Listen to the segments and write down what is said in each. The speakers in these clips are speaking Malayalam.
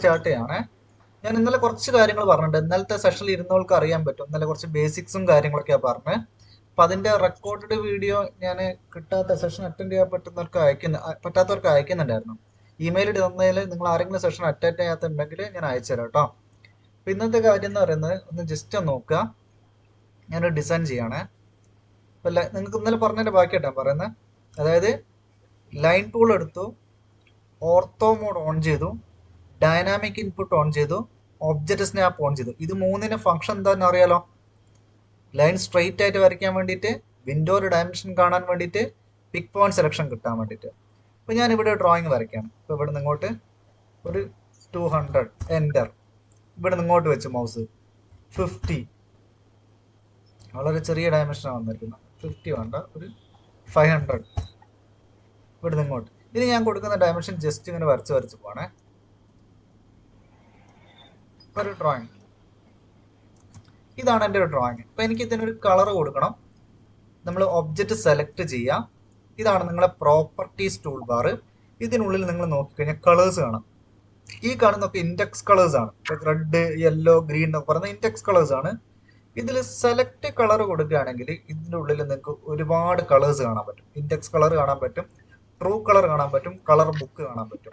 സ്റ്റാർട്ട് ചെയ്യണേ. ഞാൻ ഇന്നലെ കുറച്ച് കാര്യങ്ങൾ പറഞ്ഞിട്ടുണ്ട്. ഇന്നലത്തെ സെഷനിൽ ഇരുന്നവർക്ക് അറിയാൻ പറ്റും. ഇന്നലെ കുറച്ച് ബേസിക്സും കാര്യങ്ങളൊക്കെയാണ് പറഞ്ഞത്. അപ്പം അതിന്റെ റെക്കോർഡഡ് വീഡിയോ ഞാൻ കിട്ടാത്ത സെഷൻ അറ്റൻഡ് ചെയ്യാൻ പറ്റാത്തവർക്ക് അയക്കുന്നുണ്ടായിരുന്നു. ഇമെയിൽ തന്നതിൽ നിങ്ങൾ ആരെങ്കിലും സെഷൻ അറ്റൻഡ് ചെയ്യാത്തുണ്ടെങ്കിൽ ഞാൻ അയച്ചുതരാം കേട്ടോ. അപ്പം ഇന്നത്തെ കാര്യം എന്ന് പറയുന്നത് ഒന്ന് ജസ്റ്റ് ഒന്ന് നോക്കുക. ഞാനൊരു ഡിസൈൻ ചെയ്യണേ. അപ്പം നിങ്ങൾക്ക് ഇന്നലെ പറഞ്ഞതിന്റെ ബാക്കിയായിട്ടാണ് പറയുന്നത്. അതായത് ലൈൻ ടൂൾ എടുത്തു, ഓർത്തോ മോഡ് ഓൺ ചെയ്തു, ഡൈനാമിക് ഇൻപുട്ട് ഓൺ ചെയ്തു, ഒബ്ജക്റ്റ് സ്നാപ്പ് ഓൺ ചെയ്തു. ഇത് മൂന്നിന്റെ ഫംഗ്ഷൻ എന്താണെന്ന് അറിയാലോ. ലൈൻ സ്ട്രെയിറ്റ് ആയിട്ട് വരയ്ക്കാൻ വേണ്ടിയിട്ട്, വിൻഡോയുടെ ഡയമെൻഷൻ കാണാൻ വേണ്ടിയിട്ട്, പിക് പോയിന്റ് സെലക്ഷൻ കിട്ടാൻ വേണ്ടിയിട്ട്. അപ്പോൾ ഞാൻ ഇവിടെ ഡ്രോയിങ് വരയ്ക്കാം. അപ്പോൾ ഇവിടെ നിന്ന് ഇങ്ങോട്ട് ഒരു 200 എൻ്റർ, ഇവിടെ നിന്ന് ഇങ്ങോട്ട് വെച്ച് മൗസ് 50, വളരെ ചെറിയ ഡയമെൻഷനാണ് വന്നിരിക്കുന്നത്. 50 വേണ്ട, ഒരു 500, ഇവിടെ നിന്ന് ഇങ്ങോട്ട്. ഇനി ഞാൻ കൊടുക്കുന്ന ഡയമെൻഷൻ ജസ്റ്റ് ഇങ്ങനെ വരച്ച് പോകണേ. ഒരു ഡ്രോയിങ്, ഇതാണ് എൻ്റെ ഒരു ഡ്രോയിങ്. അപ്പം എനിക്ക് ഇതിനൊരു കളർ കൊടുക്കണം. നമ്മൾ ഒബ്ജക്റ്റ് സെലക്ട് ചെയ്യാം. ഇതാണ് നിങ്ങളെ പ്രോപ്പർട്ടീസ് ടൂൾ ബാർ. ഇതിനുള്ളിൽ നിങ്ങൾ നോക്കിക്കഴിഞ്ഞാൽ കളേഴ്സ് കാണാം. ഈ കാണുന്നൊക്കെ ഇൻഡെക്സ് കളേഴ്സ് ആണ്. റെഡ്, യെല്ലോ, ഗ്രീൻ എന്നൊക്കെ പറയുന്ന ഇൻഡെക്സ് കളേഴ്സ് ആണ്. ഇതിൽ സെലക്ട് കളർ കൊടുക്കുകയാണെങ്കിൽ ഇതിൻ്റെ ഉള്ളിൽ നിങ്ങൾക്ക് ഒരുപാട് കളേഴ്സ് കാണാൻ പറ്റും. ഇൻഡെക്സ് കളർ കാണാൻ പറ്റും, ട്രൂ കളർ കാണാൻ പറ്റും, കളർ ബുക്ക് കാണാൻ പറ്റും.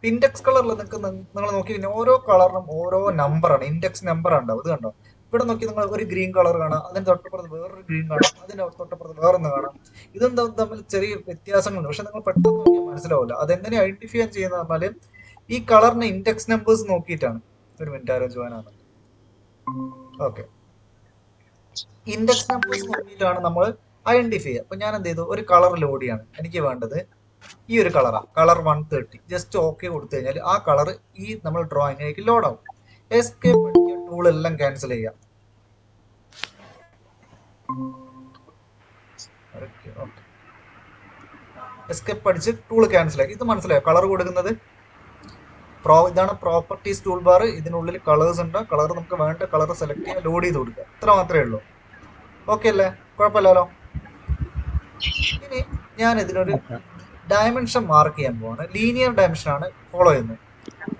ഇൻഡെക്സ് കളറിൽ നിങ്ങൾ നോക്കി കഴിഞ്ഞാൽ ഓരോ കളറിനും ഓരോ നമ്പറാണ്, ഇൻഡെക്സ് നമ്പർ ഉണ്ടാവും. ഇത് കണ്ടോ, ഇവിടെ നോക്കി നിങ്ങൾ ഒരു ഗ്രീൻ കളർ കാണാം, അതിന്റെ തൊട്ടപ്പുറത്ത് വേറൊരു ഗ്രീൻ കാണാം, അതിന്റെ തൊട്ടപ്പുറത്ത് വേറൊന്ന് കാണാം. ഇതെന്താ തമ്മിൽ ചെറിയ വ്യത്യാസങ്ങളുണ്ട്. പക്ഷെ നിങ്ങൾ പെട്ടെന്ന് നോക്കിയാൽ മനസ്സിലാവില്ല. അതെങ്ങനെ ഐഡന്റിഫൈ ചെയ്യുന്ന പറഞ്ഞാൽ ഈ കളറിന്റെ ഇൻഡെക്സ് നമ്പേഴ്സ് നോക്കിയിട്ടാണ്. ഒരു മിനിറ്റ്, ആരോ ജോയിനാണ്. ഓക്കെ, ഇൻഡെക്സ് നമ്പേഴ്സ് നോക്കിയിട്ടാണ് നമ്മൾ ഐഡന്റിഫൈ ചെയ്യുക. അപ്പൊ ഞാൻ എന്ത് ചെയ്തു, ഒരു കളർ ലോഡ് ചെയ്യാണ്. എനിക്ക് വേണ്ടത് ഈ ഒരു കളറാണ്, കളർ 130. ജസ്റ്റ് ഓക്കെ കൊടുത്തു കഴിഞ്ഞാൽ ആ കളർ ഈ നമ്മൾ ഡ്രോയിങ്ങിലേക്ക് ലോഡ് ആവും. എസ്കേപ്പ് അടിക്കുക, ടൂൾ എല്ലാം ക്യാൻസൽ ചെയ്യാം. എസ്കേപ്പ് അടിച്ച് ടൂൾ ക്യാൻസൽ ആക്കി. ഇത് മനസ്സിലായോ കളർ കൊടുക്കുന്നത്? ഇതാണ് പ്രോപ്പർട്ടീസ് ടൂൾ ബാർ. ഇതിനുള്ളിൽ കളേഴ്സ് ഉണ്ട്. കളർ നമുക്ക് വേണ്ട കളർ സെലക്ട് ചെയ്യുക, ലോഡ് ചെയ്ത് കൊടുക്കുക. ഇത്ര മാത്രമേ ഉള്ളൂ. ഓക്കെ അല്ലേ? കുഴപ്പമില്ലല്ലോ. ഇനി ഞാൻ ഇതിനൊരു ഡയമെൻഷൻ മാർക്ക് ചെയ്യാൻ പോവാണ്. ലീനിയർ ഡയമെൻഷൻ ആണ് ഫോളോ ചെയ്യുന്നത്.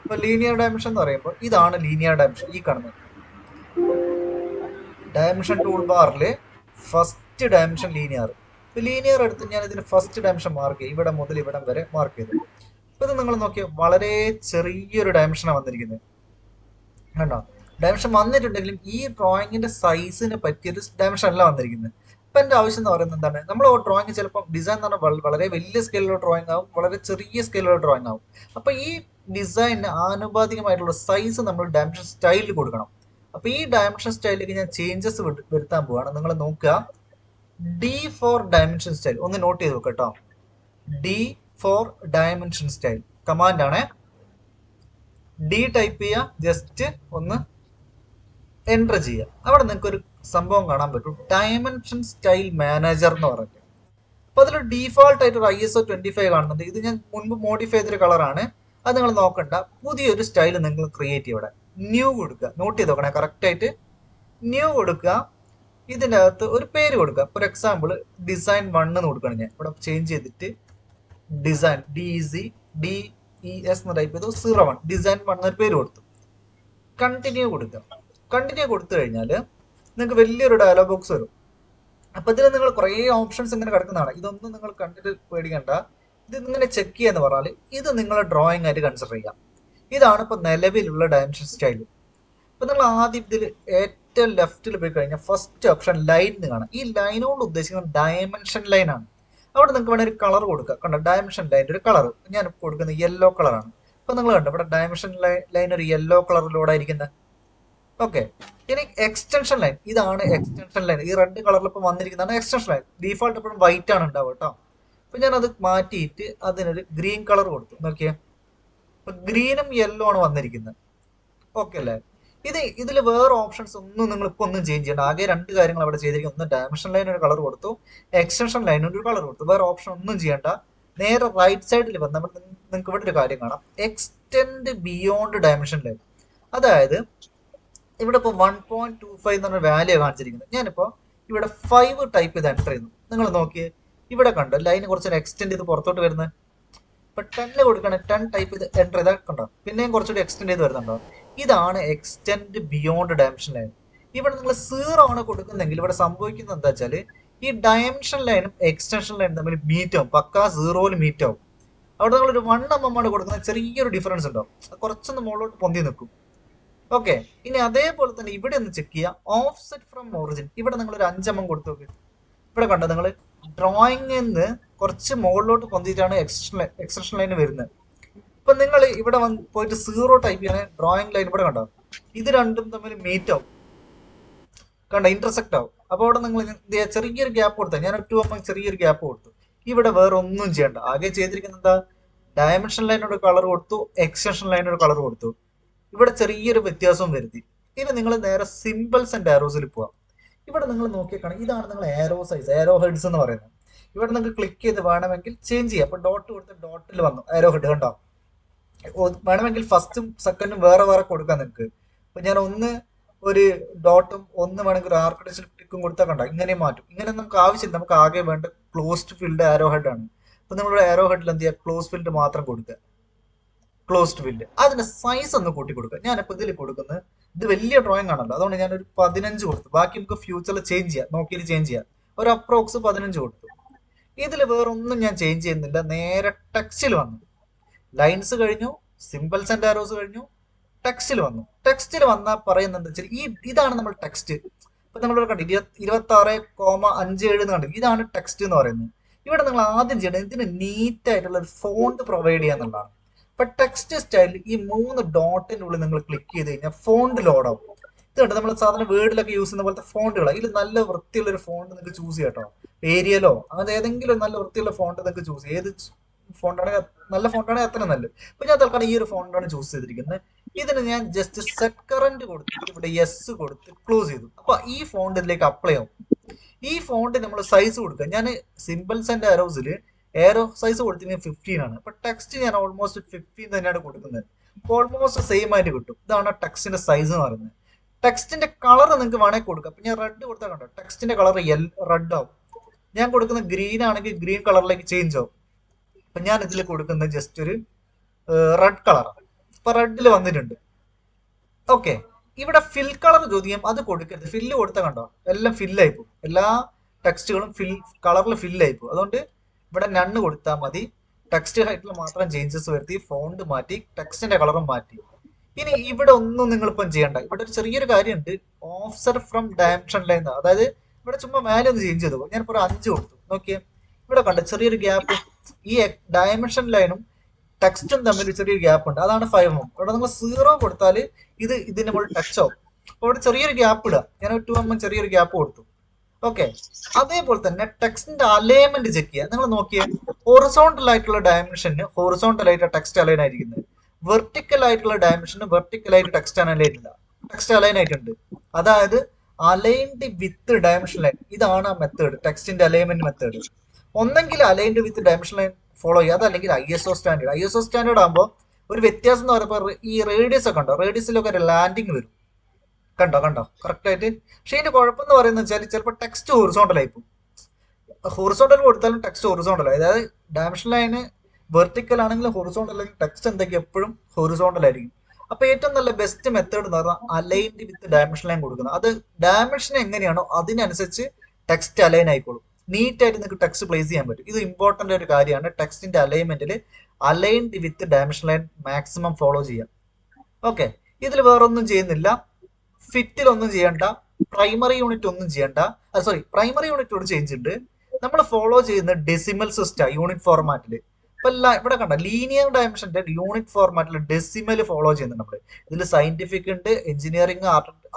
ഇപ്പൊ ലീനിയർ ഡയമെൻഷൻ എന്ന് പറയുമ്പോൾ ഇതാണ് ലീനിയർ ഡയമെൻഷൻ. ഈ കാണുന്നത് ഡയമെൻഷൻ ടൂൾ ബാറിൽ ഫസ്റ്റ് ഡയമെൻഷൻ ലീനിയർ. ഇപ്പൊ ലീനിയർ എടുത്ത് ഞാൻ ഇതിന് ഫസ്റ്റ് ഡയമെൻഷൻ മാർക്ക് ചെയ്യും. ഇവിടെ മുതൽ ഇവിടം വരെ മാർക്ക് ചെയ്തു. ഇപ്പൊ ഇത് നിങ്ങൾ നോക്കിയാൽ വളരെ ചെറിയൊരു ഡയമെൻഷനാണ് വന്നിരിക്കുന്നത്. കണ്ടോ, ഡയമെൻഷൻ വന്നിട്ടുണ്ടെങ്കിലും ഈ ഡ്രോയിങ്ങിന്റെ സൈസിന് പറ്റിയൊരു ഡയമെൻഷൻ അല്ല വന്നിരിക്കുന്നത്. ഇപ്പൊ എന്റെ ആവശ്യം എന്ന് പറയുന്നത് എന്താണ്, നമ്മൾ ഡ്രോയിങ് ചിലപ്പോൾ ഡിസൈൻ എന്ന് പറഞ്ഞാൽ വളരെ വലിയ സ്കെയിലുള്ള ഡ്രോയിങ് ആവും, വളരെ ചെറിയ സ്കെയിലുള്ള ഡ്രോയിങ് ആവും. അപ്പൊ ഈ ഡിസൈനിന് ആനുപാതികമായിട്ടുള്ള സൈസ് നമ്മൾ ഡയമെൻഷൻ സ്റ്റൈലിൽ കൊടുക്കണം. അപ്പൊ ഈ ഡയമെൻഷൻ സ്റ്റൈലിലേക്ക് ഞാൻ ചേഞ്ചസ് വരുത്താൻ പോവാണ്. നിങ്ങൾ നോക്കുക, ഡി ഫോർ ഡയമെൻഷൻ സ്റ്റൈൽ ഒന്ന് നോട്ട് ചെയ്ത് നോക്കുക കേട്ടോ. D four dimension style command ആണ്. ഡി ടൈപ്പ് ചെയ്യുക, ജസ്റ്റ് ഒന്ന് എൻ്റർ ചെയ്യുക. അവിടെ നിങ്ങൾക്ക് ഒരു സംഭവം കാണാൻ പറ്റും, ഡയമെൻഷൻ സ്റ്റൈൽ മാനേജർ എന്ന് പറഞ്ഞിട്ട്. അപ്പൊ അതിൽ ഡീഫോൾട്ട് ആയിട്ട് ഒരു ISO 25 കാണുന്നുണ്ട്. ഇത് ഞാൻ മുൻപ് മോഡിഫൈ ചെയ്തൊരു കളറാണ്. അത് നിങ്ങൾ നോക്കണ്ട. പുതിയൊരു സ്റ്റൈൽ നിങ്ങൾ ക്രിയേറ്റ് ചെയ്യുക. ഇവിടെ ന്യൂ കൊടുക്കുക. നോട്ട് ചെയ്ത് നോക്കണേ കറക്റ്റ് ആയിട്ട്. ന്യൂ കൊടുക്കുക. ഇതിൻ്റെ അകത്ത് ഒരു പേര് കൊടുക്കുക. ഫോർ എക്സാമ്പിൾ ഡിസൈൻ 1 എന്ന് കൊടുക്കണം. ഞാൻ ഇവിടെ ചേഞ്ച് ചെയ്തിട്ട് ഡിസൈൻ DES എന്ന് ടൈപ്പ് ചെയ്തു 01 ഡിസൈൻ 1 എന്നൊരു പേര് കൊടുത്തു. കണ്ടിന്യൂ കൊടുക്കുക. കണ്ടിന്യൂ കൊടുത്തു കഴിഞ്ഞാൽ നിങ്ങൾക്ക് വലിയൊരു ഡയലോഗ് ബോക്സ് വരും. അപ്പൊ ഇതിൽ നിങ്ങൾ കുറേ ഓപ്ഷൻസ് ഇങ്ങനെ കിടക്കുന്നതാണ്. ഇതൊന്നും നിങ്ങൾ കണ്ടിട്ട് പേടിക്കണ്ട. ഇത് ഇങ്ങനെ ചെക്ക് ചെയ്യാന്ന് പറഞ്ഞാൽ ഇത് നിങ്ങളെ ഡ്രോയിങ് ആയിട്ട് കൺസിഡർ ചെയ്യാം. ഇതാണ് ഇപ്പൊ നിലവിലുള്ള ഡയമെൻഷൻ സ്റ്റൈൽ. ഇപ്പൊ നിങ്ങൾ ആദ്യം ഇതിൽ ഏറ്റവും ലെഫ്റ്റിൽ പോയി കഴിഞ്ഞാൽ ഫസ്റ്റ് ഓപ്ഷൻ ലൈൻ എന്ന് കാണാം. ഈ ലൈനോട് ഉദ്ദേശിക്കുന്നത് ഡയമെൻഷൻ ലൈൻ ആണ്. അവിടെ നിങ്ങൾക്ക് വേണമെങ്കിൽ ഒരു കളർ കൊടുക്കുക. കണ്ടോ, ഡയമെൻഷൻ ലൈൻ്റെ ഒരു കളർ ഞാൻ കൊടുക്കുന്നത് യെല്ലോ കളറാണ്. അപ്പൊ നിങ്ങൾ കണ്ടോ, ഇവിടെ ഡയമെൻഷൻ ലൈൻ ഒരു യെല്ലോ കളറിലൂടെ. ഓക്കെ, ഇനി എക്സ്റ്റൻഷൻ ലൈൻ. ഇതാണ് എക്സ്റ്റൻഷൻ ലൈൻ. ഈ റെഡ് കളറിൽ ഇപ്പൊ വന്നിരിക്കുന്നതാണ് എക്സ്റ്റൻഷൻ ലൈൻ. ഡീഫോൾട്ട് എപ്പോഴും വൈറ്റ് ആണ് ഉണ്ടാവുക കേട്ടോ. അപ്പൊ ഞാൻ അത് മാറ്റിയിട്ട് അതിനൊരു ഗ്രീൻ കളർ കൊടുത്തു. നോക്കിയേ, അപ്പൊ ഗ്രീനും യെല്ലോ ആണ് വന്നിരിക്കുന്നത്. ഓക്കെ അല്ലേ? ഇതിൽ വേറെ ഓപ്ഷൻസ് ഒന്നും നിങ്ങൾ ഇപ്പൊ ഒന്നും ചേഞ്ച് ചെയ്യണ്ട. ആകെ 2 കാര്യങ്ങൾ അവിടെ ചെയ്തിരിക്കും. ഒന്ന് ഡയമെൻഷൻ ലൈൻ ഒരു കളർ കൊടുത്തു, എക്സ്റ്റൻഷൻ ലൈൻ ഒരു കളർ കൊടുത്തു. വേറെ ഓപ്ഷൻ ഒന്നും ചെയ്യണ്ട. നേരെ റൈറ്റ് സൈഡിൽ വന്ന് നിങ്ങൾക്ക് ഇവിടെ ഒരു കാര്യം കാണാം, എക്സ്റ്റെൻഡ് ബിയോണ്ട് ഡയമെൻഷൻ ലൈൻ. അതായത് ഇവിടെ ഇപ്പോൾ 1.25 എന്ന് പറഞ്ഞ വാല്യൂ കാണിച്ചിരിക്കുന്നത്. ഞാനിപ്പോൾ ഇവിടെ 5 ടൈപ്പ് ചെയ്ത് എൻ്റർ ചെയ്യുന്നു. നിങ്ങൾ നോക്കിയേ, ഇവിടെ കണ്ടോ ലൈന് കുറച്ച് എക്സ്റ്റെൻഡ് ചെയ്ത് പുറത്തോട്ട് വരുന്നത്. ഇപ്പൊ 10 കൊടുക്കണേ 10 ടൈപ്പ് ചെയ്ത് എൻ്റർ ചെയ്താൽ കണ്ടോ, പിന്നെയും കുറച്ചുകൂടി എക്സ്റ്റെൻഡ് ചെയ്ത് വരുന്നുണ്ടോ. ഇതാണ് എക്സ്റ്റെൻഡ് ബിയോണ്ട് ഡയമെൻഷൻ ലൈൻ. ഇവിടെ നിങ്ങൾ 0 ആണ് കൊടുക്കുന്നെങ്കിൽ ഇവിടെ സംഭവിക്കുന്നത് എന്താ വെച്ചാൽ ഈ ഡയമെൻഷൻ ലൈനും എക്സ്റ്റൻഷൻ ലൈനും തമ്മിൽ മീറ്റ് ആവും, പക്കാ 0-ൽ മീറ്റ് ആവും. അവിടെ നിങ്ങൾ ഒരു 1 mm ആണ് കൊടുക്കുന്നത്, ചെറിയൊരു ഡിഫറൻസ് ഉണ്ടാവും, കുറച്ചൊന്ന് മുകളിലോട്ട് പൊന്തി നിൽക്കും. ഓക്കെ, ഇനി അതേപോലെ തന്നെ ഇവിടെ ഒന്ന് ചെക്ക് ചെയ്യുക, ഓഫ്സെറ്റ് ഫ്രം ഒറിജിൻ. ഇവിടെ നിങ്ങൾ ഒരു 5 mm കൊടുത്തു നോക്ക്. ഇവിടെ കണ്ടോ, നിങ്ങൾ ഡ്രോയിങ്ങിൽ നിന്ന് കുറച്ച് മുകളിലോട്ട് പൊന്തിയിട്ടാണ് എക്സ്റ്റൻഷൻ ലൈൻ വരുന്നത്. ഇപ്പൊ നിങ്ങൾ ഇവിടെ പോയിട്ട് 0 ടൈപ്പ് ചെയ്യണേ, ഡ്രോയിങ് ലൈൻ ഇവിടെ കണ്ടോ, ഇത് രണ്ടും തമ്മിൽ മീറ്റ് ആവും, കണ്ടോ, ഇന്റർസെക്ട് ആവും. അപ്പോൾ അവിടെ നിങ്ങൾ ചെറിയൊരു ഗ്യാപ്പ് കൊടുത്താൽ, ഞാൻ 2 mm ചെറിയൊരു ഗ്യാപ്പ് കൊടുത്തു. ഇവിടെ വേറെ ഒന്നും ചെയ്യണ്ട, ആകെ ചെയ്തിരിക്കുന്നത് എന്താ, ഡയമെൻഷൻ ലൈനോട് കളർ കൊടുത്തു, എക്സ്റ്റൻഷൻ ലൈനോട് കളർ കൊടുത്തു, ഇവിടെ ചെറിയൊരു വ്യത്യാസവും വരുത്തി. ഇനി നിങ്ങൾ നേരെ സിമ്പിൾസ് ആൻഡ് ആരോസിൽ പോവാം. ഇവിടെ നിങ്ങൾ നോക്കിയേക്കാണ്, ഇതാണ് നിങ്ങൾ ആരോ സൈസ്, ആരോ ഹെഡ്സ് എന്ന് പറയുന്നത്. ഇവിടെ നിങ്ങൾക്ക് ക്ലിക്ക് ചെയ്ത് വേണമെങ്കിൽ ചേഞ്ച് ചെയ്യാം. അപ്പൊ ഡോട്ട് കൊടുത്ത് ഡോട്ടിൽ വന്നു ആരോ ഹെഡ്, കണ്ടോ. വേണമെങ്കിൽ ഫസ്റ്റും സെക്കൻഡും വേറെ വേറെ കൊടുക്കാം നിങ്ങൾക്ക്. അപ്പൊ ഞാൻ ഒരു ഡോട്ടും വേണമെങ്കിൽ ഒരു ആർക്കിടെക്ചർ ടിക്കും കൊടുത്താൽ കണ്ടോ, ഇങ്ങനെ മാറ്റും. ഇങ്ങനെ നമുക്ക് ആവശ്യമില്ല, നമുക്ക് ആകെ വേണ്ട ക്ലോസ്ഡ് ഫീൽഡ് ആരോ ഹെഡ് ആണ്. അപ്പൊ നിങ്ങളുടെ ആരോ ഹെഡിൽ എന്ത് ചെയ്യുക, ക്ലോസ് ഫീൽഡ് മാത്രം കൊടുക്കുക, ക്ലോസ്ഡ് ഫീൽഡ്. അതിന്റെ സൈസ് ഒന്ന് കൂട്ടി കൊടുക്കുക. ഞാനിപ്പോൾ ഇതിൽ കൊടുക്കുന്നത്, ഇത് വലിയ ഡ്രോയിങ് ആണല്ലോ, അതുകൊണ്ട് ഞാനൊരു 15 കൊടുത്തു. ബാക്കി നമുക്ക് ഫ്യൂച്ചറിൽ ചേഞ്ച് ചെയ്യാം, നോക്കിയിട്ട് ചേഞ്ച് ചെയ്യാം. ഒരു അപ്രോക്സ് 15 കൊടുത്തു. ഇതിൽ വേറൊന്നും ഞാൻ ചേഞ്ച് ചെയ്യുന്നില്ല, നേരെ ടെക്സ്റ്റിൽ വന്നു. ലൈൻസ് കഴിഞ്ഞു, സിമ്പിൾസ് ആൻഡ് ആരോസ് കഴിഞ്ഞു, ടെക്സ്റ്റിൽ വന്നു. ടെക്സ്റ്റിൽ വന്നാൽ പറയുന്നത് വെച്ചാൽ ഇതാണ് നമ്മൾ ടെക്സ്റ്റ്. ഇപ്പൊ നമ്മൾ കണ്ടു 26,57 എന്ന് കണ്ടു, ഇതാണ് ടെക്സ്റ്റ് എന്ന് പറയുന്നത്. ഇവിടെ നിങ്ങൾ ആദ്യം ചെയ്യേണ്ടത് ഇതിന് നീറ്റ് ആയിട്ടുള്ള ഒരു ഫോണ്ട് പ്രൊവൈഡ് ചെയ്യാന്നുള്ളതാണ്. ഇപ്പൊ ടെക്സ്റ്റ് സ്റ്റൈൽ ഈ 3 ഡോട്ടിന്റെ ഉള്ളിൽ നിങ്ങൾ ക്ലിക്ക് ചെയ്ത് കഴിഞ്ഞാൽ ഫോണ്ട് ലോഡ് ആവും. ഇത് കണ്ടോ, നമ്മൾ സാധാരണ വേർഡിലൊക്കെ യൂസ് ചെയ്യുന്ന പോലത്തെ ഫോണ്ടുകളാണ്. ഇതിൽ നല്ല വൃത്തിയുള്ള ഒരു ഫോണ്ട് നിങ്ങൾക്ക് ചൂസ് ചെയ്യാം കേട്ടോ. ഏരിയലോ അങ്ങനെ ഏതെങ്കിലും നല്ല വൃത്തിയുള്ള ഫോണ്ട് നിങ്ങൾക്ക് ചൂസ് ചെയ്യാം. ഏത് ഫോണ്ടാണെങ്കിൽ നല്ല ഫോണ്ടാണെങ്കിൽ അത്ര നല്ലത്. അപ്പൊ ഞാൻ തൽക്കാലം ഈ ഒരു ഫോണ്ടാണ് ചൂസ് ചെയ്തിരിക്കുന്നത്. ഇതിന് ഞാൻ ജസ്റ്റ് സെറ്റ് കറന്റ് കൊടുത്തിട്ട് ഇവിടെ യെസ് കൊടുത്ത് ക്ലോസ് ചെയ്തു. അപ്പൊ ഈ ഫോണ്ട് ഇതിലേക്ക് അപ്ലൈ ആവും. ഈ ഫോണ്ട് നമ്മൾ സൈസ് കൊടുക്കുക. ഞാൻ സിമ്പിൾസ് ആൻഡ് ആരോസിൽ എയറോ സൈസ് കൊടുത്തിരിക്കുന്നത് 15 ആണ്. അപ്പൊ ടെക്സ്റ്റ് ഞാൻ ഓൾമോസ്റ്റ് 15 തന്നെയാണ് കൊടുക്കുന്നത്. ഓൾമോസ്റ്റ് സെയിം ആയിട്ട് കിട്ടും. ഇതാണ് ടെക്സ്റ്റിന്റെ സൈസ് എന്ന് പറയുന്നത്. ടെക്സ്റ്റിന്റെ കളർ നിങ്ങൾക്ക് വേണമെങ്കിൽ കൊടുക്കാം. അപ്പൊ ഞാൻ റെഡ് കൊടുത്താൽ കണ്ടോ, ടെക്സ്റ്റിന്റെ കളർ റെഡ് ആവും. ഞാൻ കൊടുക്കുന്ന ഗ്രീൻ ആണെങ്കിൽ ഗ്രീൻ കളറിലേക്ക് ചേഞ്ച് ആവും. അപ്പൊ ഞാൻ ഇതിൽ കൊടുക്കുന്നത് ജസ്റ്റ് ഒരു റെഡ് കളറാണ്. ഇപ്പൊ റെഡിൽ വന്നിട്ടുണ്ട്. ഓക്കെ, ഇവിടെ ഫിൽ കളർ ചോദിക്കാം, അത് കൊടുക്കരുത്. ഫില്ല് കൊടുത്താൽ കണ്ടോ, എല്ലാം ഫില്ലായി പോകും, എല്ലാ ടെക്സ്റ്റുകളും കളറിൽ ഫില്ലായി പോകും. അതുകൊണ്ട് ഇവിടെ നണ്ണ് കൊടുത്താൽ മതി. ടെക്സ്റ്റ് ഹൈറ്റിൽ മാത്രം ചേഞ്ചസ് വരുത്തി, ഫോണ്ട് മാറ്റി, ടെക്സ്റ്റിന്റെ കളറും മാറ്റി. ഇനി ഇവിടെ ഒന്നും നിങ്ങളിപ്പം ചെയ്യണ്ട. ഇവിടെ ഒരു ചെറിയൊരു കാര്യമുണ്ട്, ഓഫ്സെറ്റ് ഫ്രം ഡയമെൻഷൻ ലൈൻ. അതായത് ഇവിടെ ചുമ്മാ മേലെ ഒന്ന് ചേഞ്ച് ചെയ്തു. ഞാനിപ്പോൾ ഒരു 5 കൊടുത്തു, നോക്കിയേ ഇവിടെ കണ്ട ചെറിയൊരു ഗ്യാപ്പ്. ഈ ഡയമെൻഷൻ ലൈനും ടെക്സ്റ്റും തമ്മിൽ ചെറിയൊരു ഗ്യാപ്പ് ഉണ്ട്, അതാണ് 5 mm. ഇവിടെ നിങ്ങൾ 0 കൊടുത്താൽ ഇതിന്റെ മുകളിൽ ടച്ച് ആവും. അപ്പൊ ഇവിടെ ചെറിയൊരു ഗ്യാപ്പ് ഇടുക. ഞാൻ 2 mm ചെറിയൊരു ഗ്യാപ്പ് കൊടുത്തു. ഓക്കെ, അതേപോലെ തന്നെ ടെക്സ്റ്റിന്റെ അലൈൻമെന്റ് ചെക്ക് ചെയ്യുക. നിങ്ങൾ നോക്കിയേ, ഹൊറിസോണ്ടൽ ആയിട്ടുള്ള ഡയമെൻഷന് ഹൊറിസോണ്ടൽ ആയിട്ട് ടെക്സ്റ്റ് അലൈൻ ആയിരിക്കുന്നത്, വെർട്ടിക്കൽ ആയിട്ടുള്ള ഡയമെൻഷന് വെർട്ടിക്കൽ ആയിട്ട് ടെക്സ്റ്റ് അലൈൻ ഇല്ല, ടെക്സ്റ്റ് അലൈൻ ആയിട്ടുണ്ട്. അതായത് അലൈൻഡ് വിത്ത് ഡയമെൻഷൻ ലൈൻ. ഇതാണ് ആ മെത്തേഡ്, ടെക്സ്റ്റിന്റെ അലൈൻമെന്റ് മെത്തേഡ്. ഒന്നെങ്കിൽ aligned with dimension line follow ചെയ്യുക, അതല്ലെങ്കിൽ ISO സ്റ്റാൻഡേർഡ്. ISO സ്റ്റാൻഡേർഡ് ആകുമ്പോൾ ഒരു വ്യത്യാസം എന്ന് പറയുമ്പോൾ ഈ റേഡിയസ് ഒക്കെ ഉണ്ടോ, റേഡിയസിലൊക്കെ ഒരു ലാൻഡിങ് വരും. കണ്ടോ കറക്റ്റ് ആയിട്ട്. പക്ഷെ ഇതിന്റെ കുഴപ്പം എന്ന് പറയുന്നത് വെച്ചാൽ ചിലപ്പോൾ ടെക്സ്റ്റ് ഹൊറിസോണ്ടൽ ആയി പോകും. ഹൊറിസോണ്ടൽ കൊടുത്താലും ടെക്സ്റ്റ് ഹൊറിസോണ്ടൽ, അതായത് ഡയമെൻഷൻ ലൈന് വെർട്ടിക്കൽ ആണെങ്കിലും ഹൊറിസോണ്ടൽ അല്ലെങ്കിൽ ടെക്സ്റ്റ് എന്തൊക്കെ എപ്പോഴും ഹൊറിസോണ്ടൽ ആയിരിക്കും. അപ്പൊ ഏറ്റവും നല്ല ബെസ്റ്റ് മെത്തേഡ് എന്ന് പറഞ്ഞാൽ അലൈൻഡ് വിത്ത് ഡയമെൻഷൻ ലൈൻ കൊടുക്കുന്നത്. അത് ഡയമെൻഷൻ എങ്ങനെയാണോ അതിനനുസരിച്ച് ടെക്സ്റ്റ് അലൈൻ ആയിക്കോളും. നീറ്റ് ആയിട്ട് നിങ്ങൾക്ക് ടെക്സ്റ്റ് പ്ലേസ് ചെയ്യാൻ പറ്റും. ഇത് ഇമ്പോർട്ടന്റ് ഒരു കാര്യമാണ്. ടെക്സ്റ്റിന്റെ അലൈൻമെന്റിൽ aligned with dimension line maximum follow ചെയ്യാം. ഓക്കെ, ഇതിൽ വേറൊന്നും ചെയ്യുന്നില്ല, ഫിറ്റിലൊന്നും ചെയ്യണ്ട, പ്രൈമറി യൂണിറ്റ് ഒന്നും ചെയ്യണ്ട. പ്രൈമറി യൂണിറ്റോട് ചേഞ്ച് ഉണ്ട്. നമ്മൾ ഫോളോ ചെയ്യുന്ന ഡെസിമൽ സിസ്റ്റം യൂണിറ്റ് ഫോർമാറ്റിൽ. ഇപ്പൊ ഇവിടെ കണ്ട ലീനിയർ ഡയമെൻഷന്റെ യൂണിറ്റ് ഫോർമാറ്റിൽ ഡെസിമൽ ഫോളോ ചെയ്യുന്നുണ്ട് നമ്മൾ. ഇതിൽ സയന്റിഫിക് ഉണ്ട്, എഞ്ചിനീയറിംഗ്,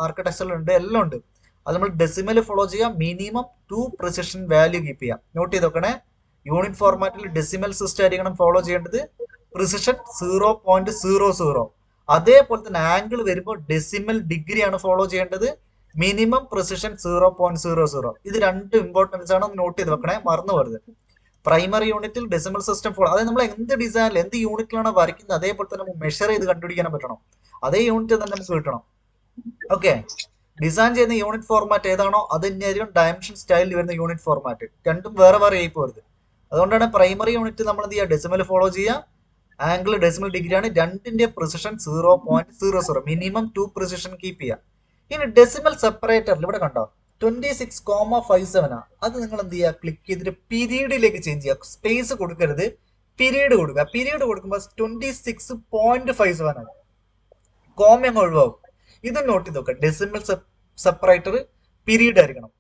ആർക്കിടെക്ചർ ഉണ്ട്, എല്ലാം ഉണ്ട്. അത് നമ്മൾ ഡെസിമൽ ഫോളോ ചെയ്യാം. മിനിമം 2 പ്രിസിഷൻ വാല്യൂ കീപ്പ് ചെയ്യാം. നോട്ട് ചെയ്ത് നോക്കണേ, യൂണിറ്റ് ഫോർമാറ്റിൽ ഡെസിമൽ സിസ്റ്റം ആയിരിക്കണം ഫോളോ ചെയ്യേണ്ടത്. പ്രിസിഷൻ 0.00. അതേപോലെ തന്നെ ആംഗിൾ വരുമ്പോൾ ഡെസിമൽ ഡിഗ്രി ആണ് ഫോളോ ചെയ്യേണ്ടത്. Minimum precision 0.00. ഇത് 2 ഇമ്പോർട്ടൻസ് ആണ്, നോട്ട് ചെയ്ത് വെക്കണേ, മറന്നു പോകരുത്. പ്രൈമറി യൂണിറ്റിൽ ഡെസിമൽ സിസ്റ്റം ഫോളോ, അതായത് നമ്മൾ എന്ത് ഡിസൈനിൽ എന്ത് യൂണിറ്റിലാണ് വരയ്ക്കുന്നത് അതേപോലെ തന്നെ നമുക്ക് മെഷർ ചെയ്ത് കണ്ടുപിടിക്കാൻ പറ്റണം. അതേ യൂണിറ്റ് തന്നെ നമുക്ക് കിട്ടണം. ഓക്കെ, ഡിസൈൻ ചെയ്യുന്ന യൂണിറ്റ് ഫോർമാറ്റ് ഏതാണോ അത് തന്നെയായിരിക്കും ഡയമെൻഷൻ സ്റ്റൈലിൽ വരുന്ന യൂണിറ്റ് ഫോർമാറ്റ്. രണ്ടും വേറെ വേറെ ആയി പോരുത്. അതുകൊണ്ടാണ് പ്രൈമറി യൂണിറ്റ് നമ്മൾ എന്ത് ചെയ്യുക, ഡെസിമൽ ഫോളോ ചെയ്യുക. ആംഗിൾ ഡെസിമൽ ഡിഗ്രി ആണ്. രണ്ടിന്റെ പ്രിസിഷൻ 0.00, മിനിമം 2 പ്രിസിഷൻ കീപ്പ് ചെയ്യുക. ഇനി ഡെസിമൽ സെപ്പറേറ്ററിൽ ഇവിടെ കണ്ടോ 26,57 ആണ്. അത് നിങ്ങൾ എന്ത് ചെയ്യുക, ക്ലിക്ക് ചെയ്തിട്ട് പീരീഡിലേക്ക് ചേഞ്ച് ചെയ്യുക. സ്പേസ് കൊടുക്കരുത്, പീരീഡ് കൊടുക്കുക. പീരീഡ് കൊടുക്കുമ്പോൾ 26.57 ആണ്. കോമ ഒഴിവാകും. ഇത് നോട്ട് ചെയ്ത് നോക്കുക. ഡെസിമൽ സെപ്പറേറ്റർ പീരീഡ് ആയിരിക്കണം.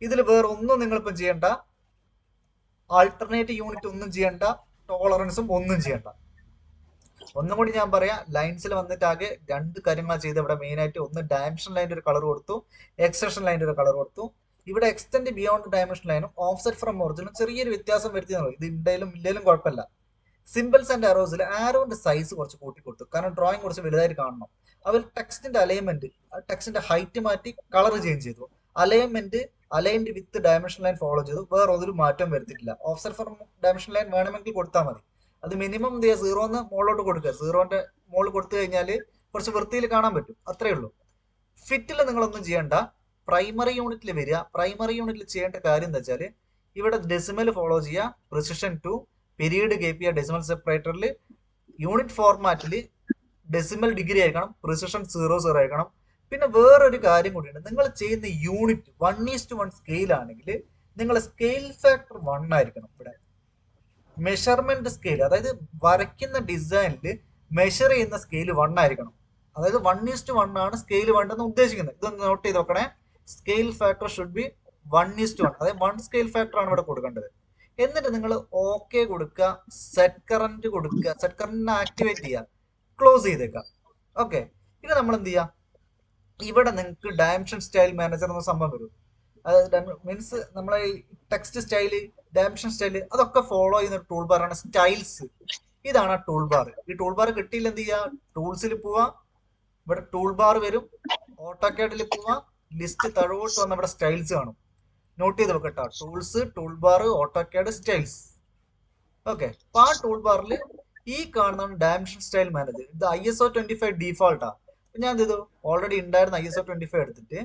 ഇതിൽ വേറെ ഒന്നും നിങ്ങളിപ്പം ചെയ്യണ്ട, ആൾട്ടർനേറ്റ് യൂണിറ്റ് ഒന്നും ചെയ്യണ്ട, ടോളറൻസും ഒന്നും ചെയ്യണ്ട. ഒന്നും കൂടി ഞാൻ പറയാം, ലൈൻസിൽ വന്നിട്ട് ആകെ 2 കാര്യങ്ങളാണ് ചെയ്ത് ഇവിടെ മെയിൻ ആയിട്ട്. ഒന്ന് ഡയമെൻഷൻ ലൈൻ്റെ ഒരു കളർ കൊടുത്തു, എക്സ്റ്റൻഷൻ ലൈൻ്റെ ഒരു കളർ കൊടുത്തു. ഇവിടെ എക്സ്റ്റെൻഡ് ബിയോണ്ട് ഡയമെൻഷൻ ലൈനും ഓഫ്സെറ്റ് ഫ്രം ഒറിജിനും ചെറിയൊരു വ്യത്യാസം വരുത്തിയെന്നുള്ളൂ. ഇത് ഇണ്ടയിലും ഇല്ലേലും കുഴപ്പമില്ല. സിമ്പിൾസ് ആൻഡ് ആരോസിൽ ആരോന്റെ സൈസ് കുറച്ച് കൂട്ടി കൊടുത്തു, കാരണം ഡ്രോയിങ് കുറച്ച് വലുതായിട്ട് കാണണം. അതിൽ ടെക്സ്റ്റിന്റെ അലൈൻമെന്റ്, ടെക്സ്റ്റിന്റെ ഹൈറ്റ് മാറ്റി കളർ ചേഞ്ച് ചെയ്തു. Alignment aligned with dimension line follow ചെയ്തു. വേറെ ഒരു മാറ്റം വരുത്തിയിട്ടില്ല. ഓഫ്സെറ്റ് ഫ്രം ഡയമെൻഷൻ ലൈൻ വേണമെങ്കിൽ കൊടുത്താൽ മതി. അത് മിനിമം എന്ത് ചെയ്യുക, 0 മുകളിലോട്ട് കൊടുക്കുക. 0ന്റെ മുകളിൽ കൊടുത്തു കഴിഞ്ഞാൽ കുറച്ച് വൃത്തിയിൽ കാണാൻ പറ്റും. അത്രേ ഉള്ളൂ. ഫിറ്റിൽ നിങ്ങളൊന്നും ചെയ്യണ്ട, പ്രൈമറി യൂണിറ്റിൽ വരിക. പ്രൈമറി യൂണിറ്റിൽ ചെയ്യേണ്ട കാര്യം എന്താ വെച്ചാൽ ഇവിടെ ഡെസിമൽ ഫോളോ ചെയ്യുക, പ്രിസിഷൻ 2, പീരീഡ് കീപ്പ് ചെയ്യുക. ഡെസിമൽ സെപ്പറേറ്ററിൽ യൂണിറ്റ് ഫോർമാറ്റിൽ ഡെസിമൽ ഡിഗ്രി ആയിരിക്കണം, പ്രിസിഷൻ 00 ആയിരിക്കണം. പിന്നെ വേറൊരു കാര്യം കൂടിയുണ്ട്, നിങ്ങൾ ചെയ്യുന്ന യൂണിറ്റ് 1:1 സ്കെയിൽ ആണെങ്കിൽ നിങ്ങൾ സ്കെയിൽ ഫാക്ടർ 1 ആയിരിക്കണം. ഇവിടെ മെഷർമെന്റ് സ്കെയിൽ, അതായത് വരയ്ക്കുന്ന ഡിസൈനിൽ മെഷർ ചെയ്യുന്ന സ്കെയിൽ 1 ആയിരിക്കണം. അതായത് 1:1 ആണ് സ്കെയിൽ വേണ്ടെന്ന് ഉദ്ദേശിക്കുന്നത്. ഇതൊന്ന് നോട്ട് ചെയ്ത് നോക്കണേ. Scale factor should be 1:1. അതായത് 1 സ്കെയിൽ ഫാക്ടർ ആണ് ഇവിടെ കൊടുക്കേണ്ടത്. എന്നിട്ട് നിങ്ങൾ ഓക്കെ കൊടുക്കുക, സെറ്റ് കറന്റ് കൊടുക്കുക. സെറ്റ് കറന്റിനെ ആക്ടിവേറ്റ് ചെയ്യുക, ക്ലോസ് ചെയ്തേക്കാം. ഓക്കെ. ഇനി നമ്മൾ എന്ത് ചെയ്യുക, ഇവിടെ നിങ്ങൾക്ക് ഡയമെൻഷൻ സ്റ്റൈൽ മാനേജർ എന്ന സംഭവം വരും. അതായത് മീൻസ് നമ്മളെ ടെക്സ്റ്റ് സ്റ്റൈല്, ഡയമെൻഷൻ സ്റ്റൈല് അതൊക്കെ ഫോളോ ചെയ്യുന്ന ടൂൾ ബാർ ആണ് സ്റ്റൈൽസ്. ഇതാണ് ടൂൾ ബാർ. ഈ ടൂൾ ബാർ കിട്ടിയില്ല എന്ത് ചെയ്യുക, ടൂൾസിൽ പോവാ, ഇവിടെ ടൂൾ ബാർ വരും. ഓട്ടോകാഡിൽ പോവാ, ലിസ്റ്റ് താഴോട്ട് വന്ന ഇവിടെ സ്റ്റൈൽസ് കാണും. നോട്ട് ചെയ്ത് വെക്കട്ടോ, tools, tool bar, AutoCAD, styles. Okay. അപ്പൊ ആ ടൂൾ ബാറിൽ ഈ കാണുന്ന ഡയമെൻഷൻ സ്റ്റൈൽ മാനേജർ, ഇത് ISO 25 ഡീഫോൾട്ടാ. ഞാൻ എന്ത് ചെയ്തു, ഓൾറെഡി ഉണ്ടായിരുന്ന ISO 25 എടുത്തിട്ട്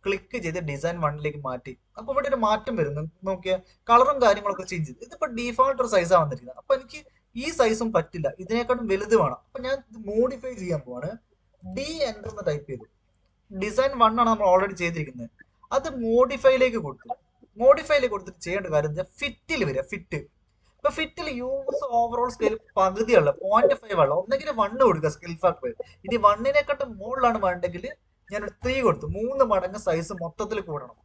ക്ലിക്ക് ചെയ്ത് ഡിസൈൻ 1ലേക്ക് മാറ്റി. അപ്പൊ ഇവിടെ ഒരു മാറ്റം വരുന്നു. നോക്കിയാൽ കളറും കാര്യങ്ങളൊക്കെ ചേഞ്ച് ചെയ്തു. ഇതിപ്പോ ഡീഫോൾട്ട് ഒരു സൈസാണ് വന്നിരിക്കുന്നത്. അപ്പൊ എനിക്ക് ഈ സൈസും പറ്റില്ല, ഇതിനേക്കാളും വലുത് വേണം. അപ്പൊ ഞാൻ മോഡിഫൈ ചെയ്യാൻ പോവാണ്. ഡി എൻ്റർ എന്ന് ടൈപ്പ് ചെയ്തു. ഡിസൈൻ 1 ആണ് നമ്മൾ ഓൾറെഡി ചെയ്തിരിക്കുന്നത്. അത് മോഡിഫൈയിലേക്ക് കൊടുത്തു. മോഡിഫൈയിലേക്ക് കൊടുത്തിട്ട് ചെയ്യേണ്ട കാര്യം ഫിറ്റിൽ വരിക. ഫിറ്റ്, ഇപ്പൊ ഫിറ്റിൽ യൂസ് ഓവറോൾ സ്കെയിൽ പകുതിയുള്ള 0.5 ഉള്ള ഒന്നെങ്കിൽ 1 കൊടുക്കുക സ്കെയിൽ ഫാക്ടർ. ഇനി 1നെക്കാട്ടും മുകളിലാണ് വേണ്ടെങ്കിൽ ഞാനൊരു 3 കൊടുത്തു. 3 മടങ്ങ് സൈസ് മൊത്തത്തിൽ കൂടണം.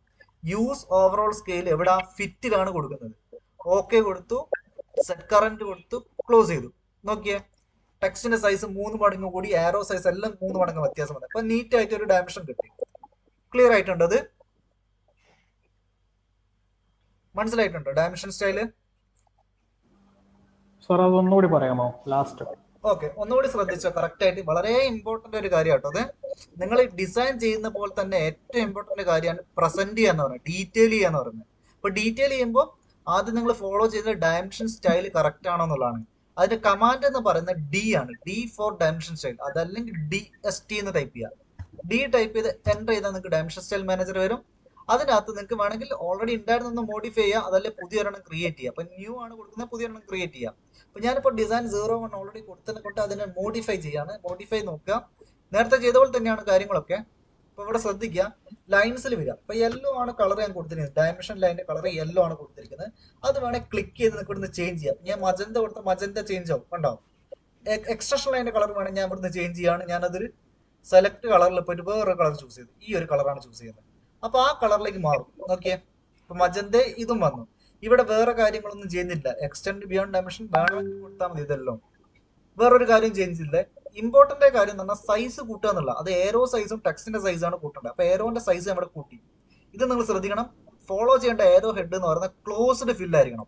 യൂസ് ഓവറോൾ സ്കെയിൽ എവിടെ, ഫിറ്റിലാണ് കൊടുക്കുന്നത്. ഓക്കെ കൊടുത്തു, സെറ്റ് കറന്റ് കൊടുത്തു, ക്ലോസ് ചെയ്തു. നോക്കിയേ, ടെക്സ്റ്റിന്റെ സൈസ് 3 മടങ്ങ് കൂടി, ആരോ സൈസ് എല്ലാം 3 മടങ്ങ് വ്യത്യാസം വന്നു. അപ്പൊ നീറ്റ് ആയിട്ട് ഒരു ഡയമെൻഷൻ കിട്ടി. ക്ലിയർ ആയിട്ടുണ്ട്? അത് മനസ്സിലായിട്ടുണ്ടോ ഡയമെൻഷൻ സ്റ്റൈല്? സാർ അതൊന്നുകൂടി പറയാമോ ലാസ്റ്റ്? ഓക്കെ, ഒന്നുകൂടി ശ്രദ്ധിച്ചോ. കറക്റ്റ് ആയിട്ട് വളരെ ഇമ്പോർട്ടന്റ് ഒരു കാര്യം കേട്ടോ അത്. നിങ്ങൾ ഡിസൈൻ ചെയ്യുന്ന പോലെ തന്നെ ഏറ്റവും ഇമ്പോർട്ടന്റ് കാര്യമാണ് പ്രസന്റ് ചെയ്യാന്ന് പറയുന്നത്, ഡീറ്റെയിൽ ചെയ്യാന്ന് പറയുന്നത്. അപ്പൊ ഡീറ്റെയിൽ ചെയ്യുമ്പോൾ ആദ്യം നിങ്ങൾ ഫോളോ ചെയ്ത ഡയമെൻഷൻ സ്റ്റൈൽ കറക്റ്റ് ആണോ എന്നുള്ളതാണ്. അതിന്റെ കമാൻഡ് എന്ന് പറയുന്നത് ഡി ആണ്, ഡി ഫോർ ഡയമെൻഷൻ സ്റ്റൈൽ. അതല്ലെങ്കിൽ DST എന്ന് ടൈപ്പ് ചെയ്യുക. ഡി ടൈപ്പ് ചെയ്ത് എൻ്റർ ചെയ്താൽ നിങ്ങൾക്ക് ഡയമെൻഷൻ സ്റ്റൈൽ മാനേജർ വരും. അതിനകത്ത് നിങ്ങൾക്ക് വേണമെങ്കിൽ ഓൾറെഡി ഉണ്ടായിരുന്ന മോഡിഫൈ ചെയ്യുക, അതല്ലേ പുതിയൊരെണ്ണം ക്രിയേറ്റ് ചെയ്യുക. അപ്പൊ ന്യൂ ആണ് കൊടുക്കുന്നത്, പുതിയൊരെണ്ണം ക്രിയേറ്റ് ചെയ്യാം. അപ്പൊ ഞാനിപ്പോൾ ഡിസൈൻ 01 ഓൾറെഡി കൊടുത്തതിനെ കൊണ്ട് അതിനെ മോഡിഫൈ ചെയ്യാണ്. മോഡിഫൈ നോക്കുക, നേരത്തെ ചെയ്ത പോലെ തന്നെയാണ് കാര്യങ്ങളൊക്കെ. അപ്പൊ ഇവിടെ ശ്രദ്ധിക്കുക, ലൈൻസിൽ വരിക. അപ്പൊ യെല്ലോ ആണ് കളർ ഞാൻ കൊടുത്തിരിക്കുന്നത്, ഡയമെൻഷൻ ലൈനിന്റെ കളർ യെല്ലോ ആണ് കൊടുത്തിരിക്കുന്നത്. അത് വേണേൽ ക്ലിക്ക് ചെയ്ത് നിങ്ങൾക്ക് ഇവിടുന്ന് ചേഞ്ച് ചെയ്യാം. ഞാൻ മജന്ത കൊടുത്ത മജന്ത ചേഞ്ച് ആവും, കണ്ടോ? എക്സ്റ്റൻഷൻ ലൈനിന്റെ കളർ വേണമെങ്കിൽ ഞാൻ ഇവിടുന്ന് ചേഞ്ച് ചെയ്യാണ്. ഞാനതൊരു സെലക്ട് കളറിൽ പോയിട്ട് വേറൊരു കളർ ചൂസ് ചെയ്തു. ഈ ഒരു കളറാണ് ചൂസ് ചെയ്യുന്നത്. അപ്പൊ ആ കളറിലേക്ക് മാറും. നോക്കിയേ, ഇപ്പൊ മജന്ത ഇതും വന്നു. ഇവിടെ വേറെ കാര്യങ്ങളൊന്നും ചെയ്യുന്നില്ല. എക്സ്റ്റെൻഡ് ബിയോണ്ട് ഡയമെൻഷൻ വേണമെങ്കിൽ കൊടുത്താൽ മതി. ഇതെല്ലാം വേറൊരു കാര്യം ചെയ്യുന്നില്ല. ഇമ്പോർട്ടന്റ് കാര്യം എന്ന് പറഞ്ഞാൽ സൈസ് കൂട്ടുക എന്നുള്ള. അത് ഏരോ സൈസും ടെക്സ്റ്റിന്റെ സൈസാണ് കൂട്ടേണ്ടത്. അപ്പൊ ഏരോന്റെ സൈസ് നമ്മുടെ കൂട്ടി. ഇത് നിങ്ങൾ ശ്രദ്ധിക്കണം. ഫോളോ ചെയ്യേണ്ട ഏരോ ഹെഡ് എന്ന് പറയുന്നത് ക്ലോസ്ഡ് ഫിൽ ആയിരിക്കണം.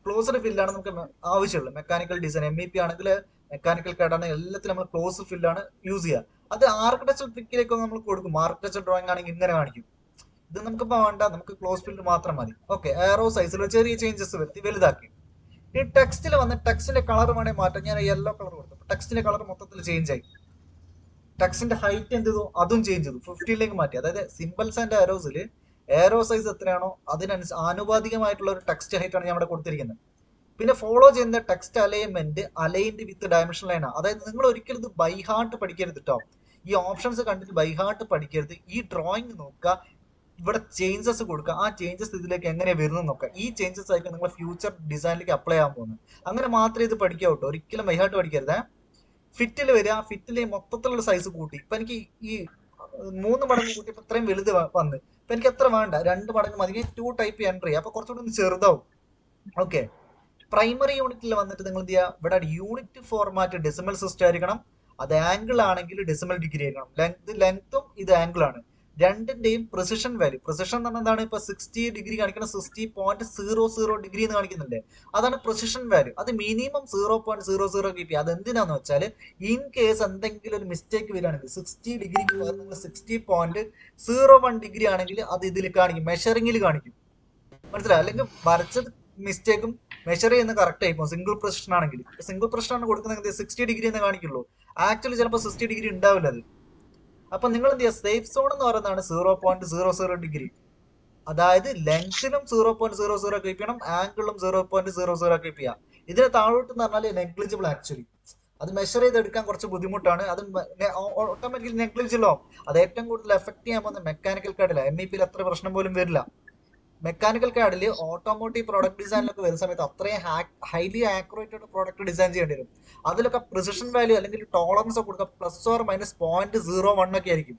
ക്ലോസ്ഡ് ഫില്ലാണ് നമുക്ക് ആവശ്യമുള്ളത്. മെക്കാനിക്കൽ ഡിസൈൻ, MEP ആണെങ്കിൽ, മെക്കാനിക്കൽ കാർഡ് ആണെങ്കിൽ എല്ലാത്തിലും നമ്മൾ ക്ലോസ് ഫില്ലാണ് യൂസ് ചെയ്യുക. അത് ആർക്കിടെക്ചർ ട്രിക്കിലേക്ക് നമ്മൾ കൊടുക്കും. ആർക്കിടെക്ചർ ഡ്രോയിങ് ആണെങ്കിൽ ഇങ്ങനെ കാണിക്കും. ഇത് നമുക്കിപ്പോൾ വേണ്ട, നമുക്ക് ക്ലോസ് ഫിൽഡ് മാത്രം മതി. ഓക്കെ, ഏറോ സൈസിൽ ചെറിയ ചേഞ്ചസ് വരുത്തി വലുതാക്കി. ഈ ടെക്സ്റ്റിൽ വന്ന് ടെക്സ്റ്റിന്റെ കളർ വേണേൽ മാറ്റാം. ഞാൻ യെല്ലോ കളർ കൊടുത്തു. ടെക്സ്റ്റിന്റെ കളർ മൊത്തത്തിൽ ചേഞ്ച് ആയി. ടെക്സ്റ്റിന്റെ ഹൈറ്റ് എന്ത് ചെയ്തു, അതും ചേഞ്ച് ചെയ്തു, 15ലേക്ക് മാറ്റി. അതായത് സിമ്പിൾസ് ആൻഡ് ആരോസിൽ ഏറോ സൈസ് എത്രയാണോ അതിനനുസരിച്ച് ആനുപാതികമായിട്ടുള്ള ഒരു ടെക്സ്റ്റ് ഹൈറ്റ് ആണ് ഞാൻ ഇവിടെ കൊടുത്തിരിക്കുന്നത്. പിന്നെ ഫോളോ ചെയ്യുന്ന text alignment aligned with dimension line ആണ്. അതായത് നിങ്ങൾ ഒരിക്കലും ഇത് ബൈ ഹാർട്ട് പഠിക്കരുത് കേട്ടോ. ഈ ഓപ്ഷൻസ് കണ്ടിട്ട് ബൈ ഹാർട്ട് പഠിക്കരുത്. ഈ ഡ്രോയിങ് നോക്കുക, ഇവിടെ ചേഞ്ചസ് കൊടുക്കുക, ആ ചേഞ്ചസ് ഇതിലേക്ക് എങ്ങനെ വരുന്നു നോക്കുക. ഈ ചേഞ്ചസ് ആയിരിക്കും നിങ്ങൾ ഫ്യൂച്ചർ ഡിസൈനിലേക്ക് അപ്ലൈ ആകാൻ പോകുന്നത്. അങ്ങനെ മാത്രമേ ഇത് പഠിക്കാവൂ കേട്ടോ. ഒരിക്കലും ബൈ ഹാർട്ട് പഠിക്കരുത്. ഫിറ്റിൽ വരിക, ഫിറ്റിൽ മൊത്തത്തിലുള്ള സൈസ് കൂട്ടി. ഇപ്പൊ എനിക്ക് ഈ 3 മടങ്ങ് കൂട്ടിയപ്പോ ഇത്രയും വലുത് വന്ന്. ഇപ്പൊ എനിക്ക് എത്ര വേണ്ട, 2 മടങ്ങ് മതി. 2 ടൈപ്പ് എൻട്രി, അപ്പൊ കുറച്ചുകൂടി ഒന്ന് ചെറുതാവും. ഓക്കെ, പ്രൈമറി യൂണിറ്റിൽ വന്നിട്ട് നിങ്ങൾ എന്ത് ചെയ്യുക, ഇവിടെ യൂണിറ്റ് ഫോർമാറ്റ് ഡെസിമൽ സിസ്റ്റം ആയിരിക്കണം. അത് ആംഗിൾ ആണെങ്കിൽ ഡെസിമൽ ഡിഗ്രി ആയിരിക്കണം. ലെങ്ത്തും ഇത് ആംഗിൾ ആണ്. രണ്ടിന്റെയും പ്രിസിഷൻ വാല്യൂ, പ്രിസിഷൻ എന്ന് പറഞ്ഞാൽ എന്താണ്, ഇപ്പൊ 60 ഡിഗ്രി കാണിക്കണം, 60.00 ഡിഗ്രി എന്ന് കാണിക്കുന്നില്ലേ, അതാണ് പ്രിസിഷൻ വാല്യൂ. അത് മിനിമം 0.00 കീപ്പ് ചെയ്യുക. അത് എന്തിനാന്ന് വെച്ചാൽ ഇൻ കേസ് എന്തെങ്കിലും ഒരു മിസ്റ്റേക്ക് വരികയാണെങ്കിൽ 60 ഡിഗ്രിക്ക് പകരം 60.01 ഡിഗ്രി ആണെങ്കിൽ അത് ഇതിൽ കാണിക്കും, മെഷറിംഗിൽ കാണിക്കും. മനസ്സിലായി? അല്ലെങ്കിൽ വരച്ചത് മിസ്റ്റേക്കും മെഷർ ചെയ്യുന്ന കറക്റ്റ് ആയിപ്പോ. സിംഗിൾ പ്രൊസിഷൻ ആണെങ്കിൽ, സിംഗിൾ പ്രൊസിഷൻ ആണ് കൊടുക്കുന്നത് 60 ഡിഗ്രി എന്ന് കാണിക്കുള്ളൂ. ആക്ച്വലി ചിലപ്പോൾ 60 ഡിഗ്രി ഉണ്ടാവില്ല അത്. അപ്പൊ നിങ്ങൾ എന്ത് ചെയ്യുക, സേഫ് സോൺ എന്ന് പറയുന്നതാണ് 0.00 ഡിഗ്രി. അതായത് ലെങ്ത്തിലും 0.00 കീപ്പ് ചെയ്യണം, ആംഗിളും 0.00 കീപ്പ് ചെയ്യാം. ഇതിന് താഴോട്ട് എന്ന് പറഞ്ഞാൽ നെഗ്ലിജിബിൾ ആക്ച്വലി. അത് മെഷർ ചെയ്തെടുക്കാൻ കുറച്ച് ബുദ്ധിമുട്ടാണ്. അത് ഓട്ടോമാറ്റിക്കലി നെഗ്ലിജിബിൾ ആവും. അത് ഏറ്റവും കൂടുതൽ എഫക്ട് ചെയ്യാൻ പോകുന്ന മെക്കാനിക്കൽ കാർഡില്ല. MEP അത്ര പ്രശ്നം പോലും വരില്ല. മെക്കാനിക്കൽ കാർഡിൽ ഓട്ടോമോട്ടീവ് പ്രോഡക്റ്റ് ഡിസൈനിലൊക്കെ വരുന്ന സമയത്ത് അത്രയും ഹൈലി ആക്യുറേറ്റ് പ്രോഡക്റ്റ് ഡിസൈൻ ചെയ്യേണ്ടി വരും. അതിലൊക്കെ പ്രിസിഷൻ വാല്യൂ അല്ലെങ്കിൽ ടോളറൻസ് ഒക്കെ കൊടുക്കുക +or -0.01 ഒക്കെ ആയിരിക്കും.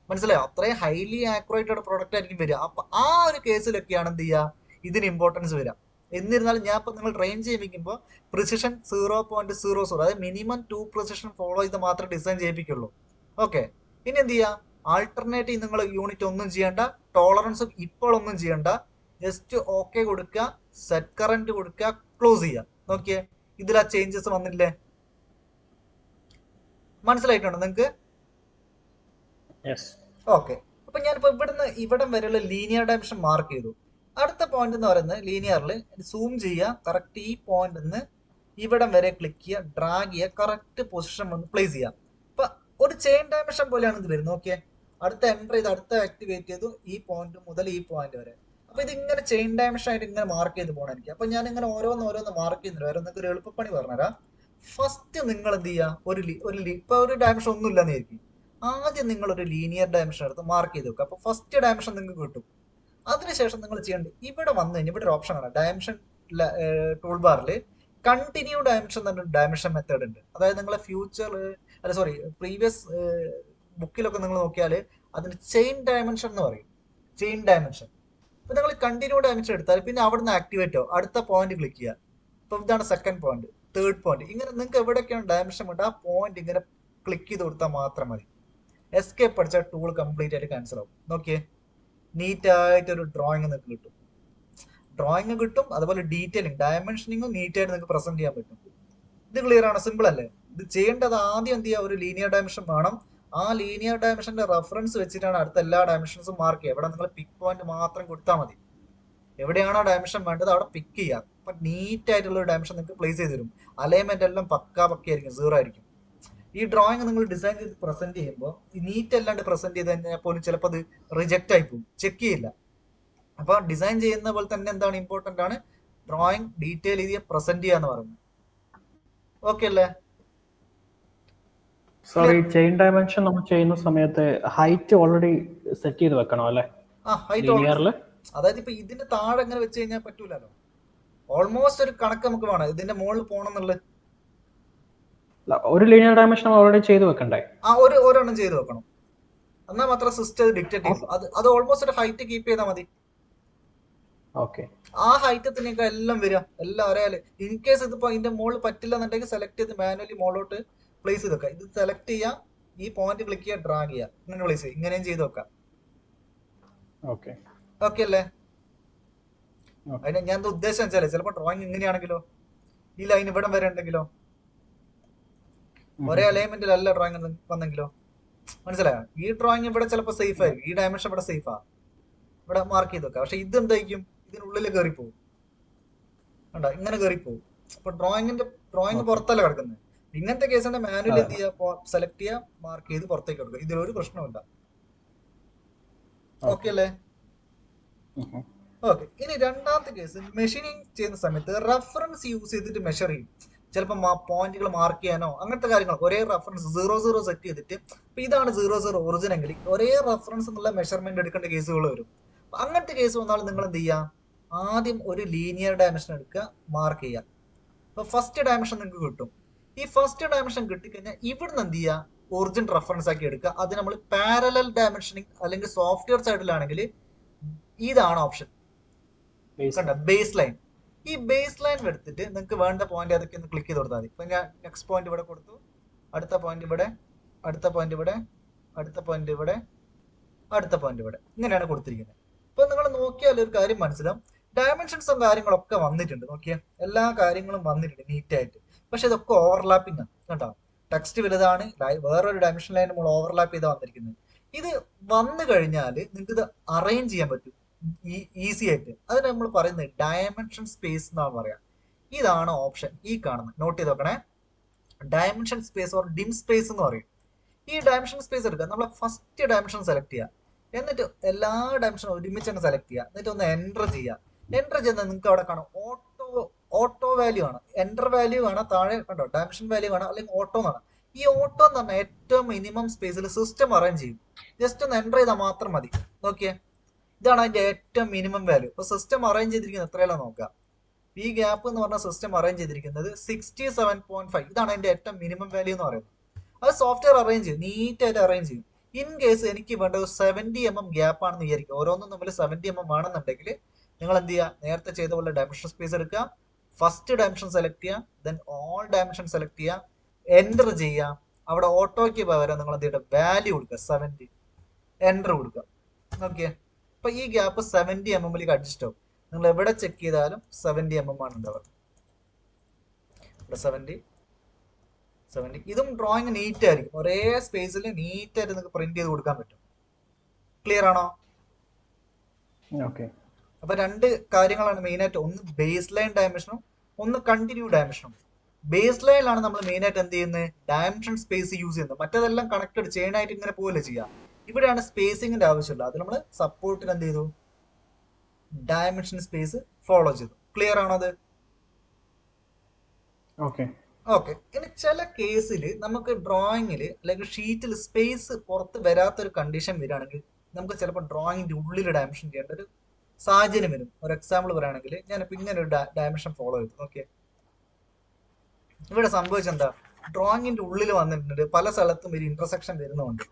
മനസ്സിലായോ? അത്രയും ഹൈലി ആക്യുറേറ്റ് പ്രോഡക്റ്റ് ആയിരിക്കും വരിക. അപ്പൊ ആ ഒരു കേസിലൊക്കെയാണ് എന്ത് ചെയ്യുക, ഇതിന് ഇമ്പോർട്ടൻസ് വരിക. എന്നിരുന്നാലും ഞാൻ ഇപ്പൊ നിങ്ങൾ ട്രെയിൻ ചെയ്യിപ്പിക്കുമ്പോൾ പ്രിസിഷൻ 0.00, അതായത് മിനിമം 2 പ്രിസിഷൻ ഫോളോ ചെയ്ത് മാത്രമേ ഡിസൈൻ ചെയ്യിപ്പിക്കുള്ളൂ. ഓക്കെ, ഇനി എന്ത് ചെയ്യുക, ആൾട്ടർനേറ്റീവ് നിങ്ങൾ യൂണിറ്റ് ഒന്നും ചെയ്യേണ്ട, ടോളറൻസ് ഇപ്പോൾ ഒന്നും ചെയ്യേണ്ട, ജസ്റ്റ് ഓക്കെ കൊടുക്കുക, സെറ്റ് കറന്റ് കൊടുക്കുക, ക്ലോസ് ചെയ്യുക. നോക്കിയേ, ഇതിൽ ആ ചേഞ്ചസ് വന്നില്ലേ? മനസ്സിലായിട്ടുണ്ടോ നിങ്ങൾക്ക്? ഓക്കെ, അപ്പൊ ഞാനിപ്പോ ഇവിടുന്ന് ഇവിടം വരെയുള്ള ലീനിയർ ഡയമെൻഷൻ മാർക്ക് ചെയ്തു. അടുത്ത പോയിന്റ് എന്ന് പറയുന്നത് ലീനിയറിൽ സൂം ചെയ്യുക, കറക്റ്റ് ഈ പോയിന്റ് നിന്ന് ഇവിടം വരെ ക്ലിക്ക് ചെയ്യുക, ഡ്രാഗ് ചെയ്യുക, കറക്റ്റ് പൊസിഷൻ വന്ന് പ്ലേസ് ചെയ്യുക. അപ്പൊ ഒരു ചെയിൻ ഡയമെൻഷൻ പോലെയാണ് ഇത് വരുന്നത്. ഓക്കെ, അടുത്ത എൻ്റർ ചെയ്ത് അടുത്ത ആക്ടിവേറ്റ് ചെയ്തു, ഈ പോയിന്റ് മുതൽ ഈ പോയിന്റ് വരെ. അപ്പൊ ഇത് ഇങ്ങനെ ചെയിൻ ഡയമെൻഷൻ ആയിട്ട് ഇങ്ങനെ മാർക്ക് ചെയ്ത് പോകണം എനിക്ക്. അപ്പൊ ഞാൻ ഇങ്ങനെ ഓരോന്ന് മാർക്ക് ചെയ്യുന്നില്ല. വേറെ നിങ്ങൾക്ക് ഒരു എളുപ്പപ്പണി പറഞ്ഞുതരാം. ഫസ്റ്റ് നിങ്ങൾ എന്ത് ചെയ്യുക, ഇപ്പൊ ഒരു ഡയമെൻഷൻ ഒന്നും ഇല്ലെന്ന് വിചാരിക്കും. ആദ്യം നിങ്ങൾ ഒരു ലീനിയർ ഡയമെൻഷൻ എടുത്ത് മാർക്ക് ചെയ്ത് വെക്കുക. അപ്പൊ ഫസ്റ്റ് ഡയമെൻഷൻ നിങ്ങൾക്ക് കിട്ടും. അതിനുശേഷം നിങ്ങൾ ചെയ്യേണ്ടത്, ഇവിടെ വന്നു കഴിഞ്ഞാൽ ഇവിടെ ഒരു ഓപ്ഷൻ ആണ് ഡയമെൻഷൻ ടൂൾ ബാറിൽ കണ്ടിന്യൂ ഡയമെൻഷൻ എന്ന് പറഞ്ഞൊരു ഡയമെൻഷൻ മെത്തേഡ് ഉണ്ട്. അതായത് നിങ്ങളെ പ്രീവിയസ് ബുക്കിലൊക്കെ നിങ്ങൾ നോക്കിയാൽ അതിന് ചെയിൻ ഡയമെൻഷൻ എന്ന് പറയും, ചെയിൻ ഡയമെൻഷൻ. അപ്പൊ നിങ്ങൾ കണ്ടിന്യൂ ഡയമെൻഷൻ എടുത്താൽ പിന്നെ അവിടുന്ന് ആക്ടിവേറ്റ് ആവും, അടുത്ത പോയിന്റ് ക്ലിക്ക് ചെയ്യുക. അപ്പൊ ഇതാണ് സെക്കൻഡ് പോയിന്റ്, തേർഡ് പോയിന്റ്. ഇങ്ങനെ നിങ്ങൾക്ക് എവിടെയൊക്കെയാണ് ഡയമെൻഷൻ വേണ്ട ആ പോയിന്റ് ഇങ്ങനെ ക്ലിക്ക് ചെയ്ത് കൊടുത്താൽ മാത്രം മതി. എസ്കേപ്പ് അടിച്ചാൽ ടൂൾ കംപ്ലീറ്റ് ആയിട്ട് ക്യാൻസൽ ആവും. നോക്കിയേ, നീറ്റ് ആയിട്ട് ഒരു ഡ്രോയിങ് നിങ്ങൾക്ക് കിട്ടും. ഡ്രോയിങ് കിട്ടും, അതുപോലെ ഡീറ്റെയിലിംഗ് ഡയമെൻഷനിങ്ങും നീറ്റ് ആയിട്ട് നിങ്ങൾക്ക് പ്രസന്റ് ചെയ്യാൻ പറ്റും. ഇത് ക്ലിയർ ആണ്, സിമ്പിൾ അല്ലേ? ഇത് ചെയ്യേണ്ടത് ആദ്യം എന്ത് ചെയ്യുക, ഒരു ലീനിയർ ഡയമെൻഷൻ വേണം. ആ ലീനിയർ ഡയമെൻഷന്റെ റെഫറൻസ് വെച്ചിട്ടാണ് അടുത്ത എല്ലാ ഡയമെൻഷൻസും മാർക്ക് ചെയ്യുക. ഇവിടെ നിങ്ങൾ പിക്ക് പോയിന്റ് മാത്രം കൊടുത്താൽ മതി. എവിടെയാണോ ഡയമെൻഷൻ വേണ്ടത് അവിടെ പിക്ക് ചെയ്യുക. അപ്പൊ നീറ്റ് ആയിട്ടുള്ള ഒരു ഡയമെൻഷൻ നിങ്ങൾക്ക് പ്ലേസ് ചെയ്ത് തരും. അലൈൻമെന്റ് എല്ലാം പക്കയായിരിക്കും, 0 ആയിരിക്കും. ഈ ഡ്രോയിങ് നിങ്ങൾ ഡിസൈൻ ചെയ്ത് പ്രസന്റ് ചെയ്യുമ്പോൾ നീറ്റ് അല്ലാണ്ട് പ്രസന്റ് ചെയ്ത് കഴിഞ്ഞാൽ പോലും ചിലപ്പോൾ അത് റിജക്റ്റ് ആയി പോകും, ചെക്ക് ചെയ്യില്ല. അപ്പൊ ഡിസൈൻ ചെയ്യുന്ന പോലെ തന്നെ എന്താണ് ഇമ്പോർട്ടന്റ് ആണ്, ഡ്രോയിങ് ഡീറ്റെയിൽ ചെയ്ത് പ്രസന്റ് ചെയ്യാന്ന് പറയുന്നത്. ഓക്കെ അല്ലേ? സോറി, ചെയിൻ ഡയമെൻഷൻ നമ്മൾ ചെയ്യുന്ന സമയത്ത് ഹൈറ്റ് ഓൾറെഡി സെറ്റ് ചെയ്ത് വെക്കണം അല്ലേ? ഹൈറ്റ്, അതായത് ഇപ്പൊ ഇതിന്റെ താഴെ എങ്ങനെ വെച്ച് കഴിഞ്ഞാൽ പറ്റൂലല്ലോ. ഓൾമോസ്റ്റ് ഒരു കണക്ക് നമുക്ക് വേണം ഇതിന്റെ മുകളിൽ പോകണം എന്നുള്ളത്. ഒരു ലീനിയർ ഡയമെൻഷൻ ഓൾറെഡി ചെയ്ത് വെക്കണ്ടേ? ഒരെണ്ണം ചെയ്ത് വെക്കണം, എന്നാൽ മാത്രം സിസ്റ്റം ഡിക്റ്റേറ്റ് ചെയ്യും. അത് ഓൾമോസ്റ്റ് ഒരു ഹൈറ്റ് കീപ്പ് ചെയ്താൽ മതി. ഓക്കെ, ആ ഹൈറ്റ് തന്നെയൊക്കെ എല്ലാം വരിക, എല്ലാം അറിയാല്. ഇൻ കേസ് ഇതിപ്പോ ഇതിന്റെ മുകളിൽ പറ്റില്ല എന്നുണ്ടെങ്കിൽ സെലക്ട് ചെയ്ത് മാനുവലി മുകളിലോട്ട് പ്ലേസ് ചെയ്ത് വെക്കാം. ഇത് സെലക്ട് ചെയ്യാം, ഈ പോയിന്റ് ക്ലിക്ക് ചെയ്യുക, ഡ്രാഗ് ചെയ്യുക, ഇങ്ങനെ പ്ലേസ് ചെയ്യുക. ഇങ്ങനെയും ചെയ്ത് വെക്കാം. ഓക്കെ അല്ലേ? അതിന് ഞാൻ എന്താ ഉദ്ദേശം വെച്ചാലേ, ചിലപ്പോ ഡ്രോയിങ് ഇങ്ങനെയാണെങ്കിലോ, ഈ ലൈൻ ഇവിടെ വരെ ഉണ്ടെങ്കിലോ, ഒരേ അലൈൻമെന്റിൽ അല്ല ഡ്രോയിങ് വന്നെങ്കിലോ, മനസ്സിലായോ? ഈ ഡ്രോയിങ് ഇവിടെ ചിലപ്പോൾ സേഫ് ആയിരിക്കും, ഈ ഡയമെൻഷൻ ഇവിടെ സേഫാ, ഇവിടെ മാർക്ക് ചെയ്ത് വെക്കാം. പക്ഷെ ഇത് എന്തായിരിക്കും, ഇതിനുള്ളിൽ കയറിപ്പോവും, കണ്ടോ, ഇങ്ങനെ കയറിപ്പോവും. അപ്പൊ ഡ്രോയിങ് പുറത്തല്ല കിടക്കുന്നത്. ഇങ്ങനത്തെ കേസിന്റെ മാനുവൽ എന്ത് ചെയ്യുക, സെലക്ട് ചെയ്യുക, മാർക്ക് ചെയ്ത് പുറത്തേക്ക് കൊടുക്കുക. ഇതിലൊരു പ്രശ്നമില്ല. ഓക്കെ അല്ലേ? ഓക്കെ, ഇനി രണ്ടാമത്തെ കേസ് മെഷീനിങ് ചെയ്യുന്ന സമയത്ത് റെഫറൻസ് യൂസ് ചെയ്തിട്ട് മെഷർ ചെയ്യും. ചിലപ്പോൾ പോയിന്റുകൾ മാർക്ക് ചെയ്യാനോ അങ്ങനത്തെ കാര്യങ്ങൾ ഒരേ റെഫറൻസ് 00 സെറ്റ് ചെയ്തിട്ട് ഇപ്പൊ ഇതാണ് 00 ഒറിജിൻ എങ്കിൽ ഒരേ റെഫറൻസ് എന്നുള്ള മെഷർമെന്റ് എടുക്കേണ്ട കേസുകൾ വരും. അപ്പൊ അങ്ങനത്തെ കേസ് വന്നാൽ നിങ്ങൾ എന്ത് ചെയ്യുക, ആദ്യം ഒരു ലീനിയർ ഡയമെൻഷൻ എടുക്കുക, മാർക്ക് ചെയ്യുക. അപ്പൊ ഫസ്റ്റ് ഡയമെൻഷൻ നിങ്ങൾക്ക് കിട്ടും. ഈ ഫസ്റ്റ് ഡയമെൻഷൻ കിട്ടിക്കഴിഞ്ഞാൽ ഇവിടുന്ന് എന്ത് ചെയ്യുക, ഒറിജിൻ റെഫറൻസ് ആക്കി എടുക്കുക. അത് നമ്മൾ പാരലൽ ഡയമെൻഷനിങ് അല്ലെങ്കിൽ സോഫ്റ്റ്വെയർ സൈഡിലാണെങ്കിൽ ഇതാണ് ഓപ്ഷൻ, കണ്ട ബേസ് ലൈൻ. ഈ ബേസ് ലൈൻ എടുത്തിട്ട് നിങ്ങൾക്ക് വേണ്ട പോയിന്റ് അതൊക്കെ ഒന്ന് ക്ലിക്ക് ചെയ്ത് കൊടുത്താൽ മതി. ഇപ്പൊ ഞാൻ നെക്സ്റ്റ് പോയിന്റ് ഇവിടെ കൊടുത്തു, അടുത്ത പോയിന്റ് ഇവിടെ, അടുത്ത പോയിന്റ് ഇവിടെ, അടുത്ത പോയിന്റ് ഇവിടെ, അടുത്ത പോയിന്റ് ഇവിടെ, ഇങ്ങനെയാണ് കൊടുത്തിരിക്കുന്നത്. ഇപ്പൊ നിങ്ങൾ നോക്കിയാൽ ഒരു കാര്യം മനസ്സിലാവും, ഡയമെൻഷൻസും കാര്യങ്ങളൊക്കെ വന്നിട്ടുണ്ട്. നോക്കിയാൽ എല്ലാ കാര്യങ്ങളും വന്നിട്ടുണ്ട് നീറ്റ് ആയിട്ട്. പക്ഷെ ഇതൊക്കെ ഓവർലാപ്പിംഗ് ആണ് കേട്ടോ. ടെക്സ്റ്റ് വലുതാണ്, വേറൊരു ഡയമെൻഷൻ ലൈൻ നമ്മൾ ഓവർലാപ്പ് ചെയ്താൽ വന്നിരിക്കുന്നത്. ഇത് വന്നു കഴിഞ്ഞാൽ നിങ്ങൾക്ക് ഇത് അറേഞ്ച് ചെയ്യാൻ പറ്റും ഈസി ആയിട്ട്. അതിന് നമ്മൾ പറയുന്നത് ഡയമെൻഷൻ സ്പേസ് എന്നാണ് പറയാം. ഇതാണ് ഓപ്ഷൻ ഈ കാണുന്നത്, നോട്ട് ചെയ്ത് നോക്കണേ. Dimension space or dim space എന്ന് പറയും. ഈ ഡയമെൻഷൻ സ്പേസ് എടുക്കുക, നമ്മൾ ഫസ്റ്റ് ഡയമെൻഷൻ സെലക്ട് ചെയ്യുക, എന്നിട്ട് എല്ലാ ഡയമെൻഷനും ഒരുമിച്ച് തന്നെ സെലക്ട് ചെയ്യുക, എന്നിട്ട് ഒന്ന് എൻ്റർ ചെയ്യുക. എൻ്റർ ചെയ്യുന്നത് നിങ്ങൾക്ക് അവിടെ കാണാം ഓട്ടോ വാല്യൂ ആണ്, എൻ്റർ വാല്യൂ ആണ്, താഴെ കണ്ടോ ഡയമെൻഷൻ വാല്യൂ ആണ്, അല്ലെങ്കിൽ ഓട്ടോ എന്നാണ്. ഈ ഓട്ടോ എന്ന് പറഞ്ഞാൽ ഏറ്റവും മിനിമം സ്പേസിൽ സിസ്റ്റം അറേഞ്ച് ചെയ്യും. ജസ്റ്റ് ഒന്ന് എൻ്റർ ചെയ്താൽ മാത്രം മതി. നോക്കിയേ, ഇതാണ് അതിന്റെ ഏറ്റവും മിനിമം വാല്യൂ. ഇപ്പൊ സിസ്റ്റം അറേഞ്ച് ചെയ്തിരിക്കുന്നത് എത്രയല്ല നോക്കുക. ഈ ഗ്യാപ്പ് എന്ന് പറഞ്ഞ സിസ്റ്റം അറേഞ്ച് ചെയ്തിരിക്കുന്നത് 67.5. ഇതാണ് അതിന്റെ ഏറ്റവും മിനിമം വാല്യൂ എന്ന് പറയുന്നത്. അത് സോഫ്റ്റ്വെയർ അറേഞ്ച് ചെയ്യും, നീറ്റ് ആയിട്ട് അറേഞ്ച് ചെയ്യും. ഇൻ കേസ് എനിക്ക് വേണ്ട ഒരു 70 mm ഗ്യാപ്പ് ആണെന്ന് വിചാരിക്കും, ഓരോന്നും തമ്മിൽ 70 mm ആണെന്നുണ്ടെങ്കിൽ നിങ്ങൾ എന്ത് ചെയ്യുക, നേരത്തെ ചെയ്ത പോലെ ഡയമെൻഷൻ സ്പേസ് എടുക്കുക, ഫസ്റ്റ് ഡയമെൻഷൻ സെലക്ട് ചെയ്യുക, ദെൻ ഓൾ ഡയമെൻഷൻ സെലക്ട് ചെയ്യുക, എൻ്റർ ചെയ്യുക. അവിടെ ഓട്ടോയ്ക്ക് പകരം നിങ്ങൾ എന്ത് ചെയ്യുക, വാല്യൂ കൊടുക്കുക 70, എൻ്റർ കൊടുക്കുക. ഓക്കെ, അപ്പൊ ഈ ഗ്യാപ്പ് 70 mm അഡ്ജസ്റ്റ് ആവും. നിങ്ങൾ എവിടെ ചെക്ക് ചെയ്താലും 70 mm ആണ് ഉണ്ടാവുക. 70. ഇതും ഡ്രോയിങ് നീറ്റ് ആയിരിക്കും, ഒരേ സ്പേസിൽ നീറ്റ് ആയിട്ട് നിങ്ങൾക്ക് പ്രിന്റ് ചെയ്ത് കൊടുക്കാൻ പറ്റും. ക്ലിയർ ആണോ? ഓക്കെ. അപ്പൊ രണ്ട് കാര്യങ്ങളാണ് മെയിൻ ആയിട്ട്, ഒന്ന് ബേസ് ലൈൻ ഡയമെൻഷനും ഒന്ന് കണ്ടിന്യൂ ഡയമെൻഷനും. ബേസ് ലൈനിലാണ് നമ്മൾ മെയിൻ ആയിട്ട് എന്ത് ചെയ്യുന്നത്, ഡയമെൻഷൻ സ്പേസ് യൂസ് ചെയ്യുന്നത്. മറ്റേതെല്ലാം കണക്റ്റഡ് ചെയിൻ ആയിട്ട് ഇങ്ങനെ പോലെ ചെയ്യാം. ഇവിടെയാണ് സ്പേസിങ്ങിന്റെ ആവശ്യമുള്ളത്. അത് നമ്മൾ സപ്പോർട്ടിന് എന്ത് ചെയ്തു, ഡയമെൻഷൻ സ്പേസ് ഫോളോ ചെയ്തു. ക്ലിയർ ആണോ അത്? ഓക്കെ. ഓക്കെ, ഇനി ചില കേസിൽ നമുക്ക് ഡ്രോയിങ്ങിൽ അല്ലെങ്കിൽ ഷീറ്റിൽ സ്പേസ് പുറത്ത് വരാത്തൊരു കണ്ടീഷൻ വരികയാണെങ്കിൽ നമുക്ക് ചിലപ്പോൾ ഡ്രോയിങ്ങിന്റെ ഉള്ളിൽ ഡയമെൻഷൻ ചെയ്യേണ്ട ഒരു സാഹചര്യം വരും. ഒരു എക്സാമ്പിൾ പറയുകയാണെങ്കിൽ ഞാനിപ്പോൾ ഇങ്ങനെ ഒരു ഡയമെൻഷൻ ഫോളോ ചെയ്തു. ഓക്കെ, ഇവിടെ സംഭവിച്ചെന്താ, ഡ്രോയിങ്ങിന്റെ ഉള്ളിൽ വന്നിട്ടുണ്ട്, പല സ്ഥലത്തും ഒരു ഇന്റർസെക്ഷൻ വരുന്നുണ്ട്.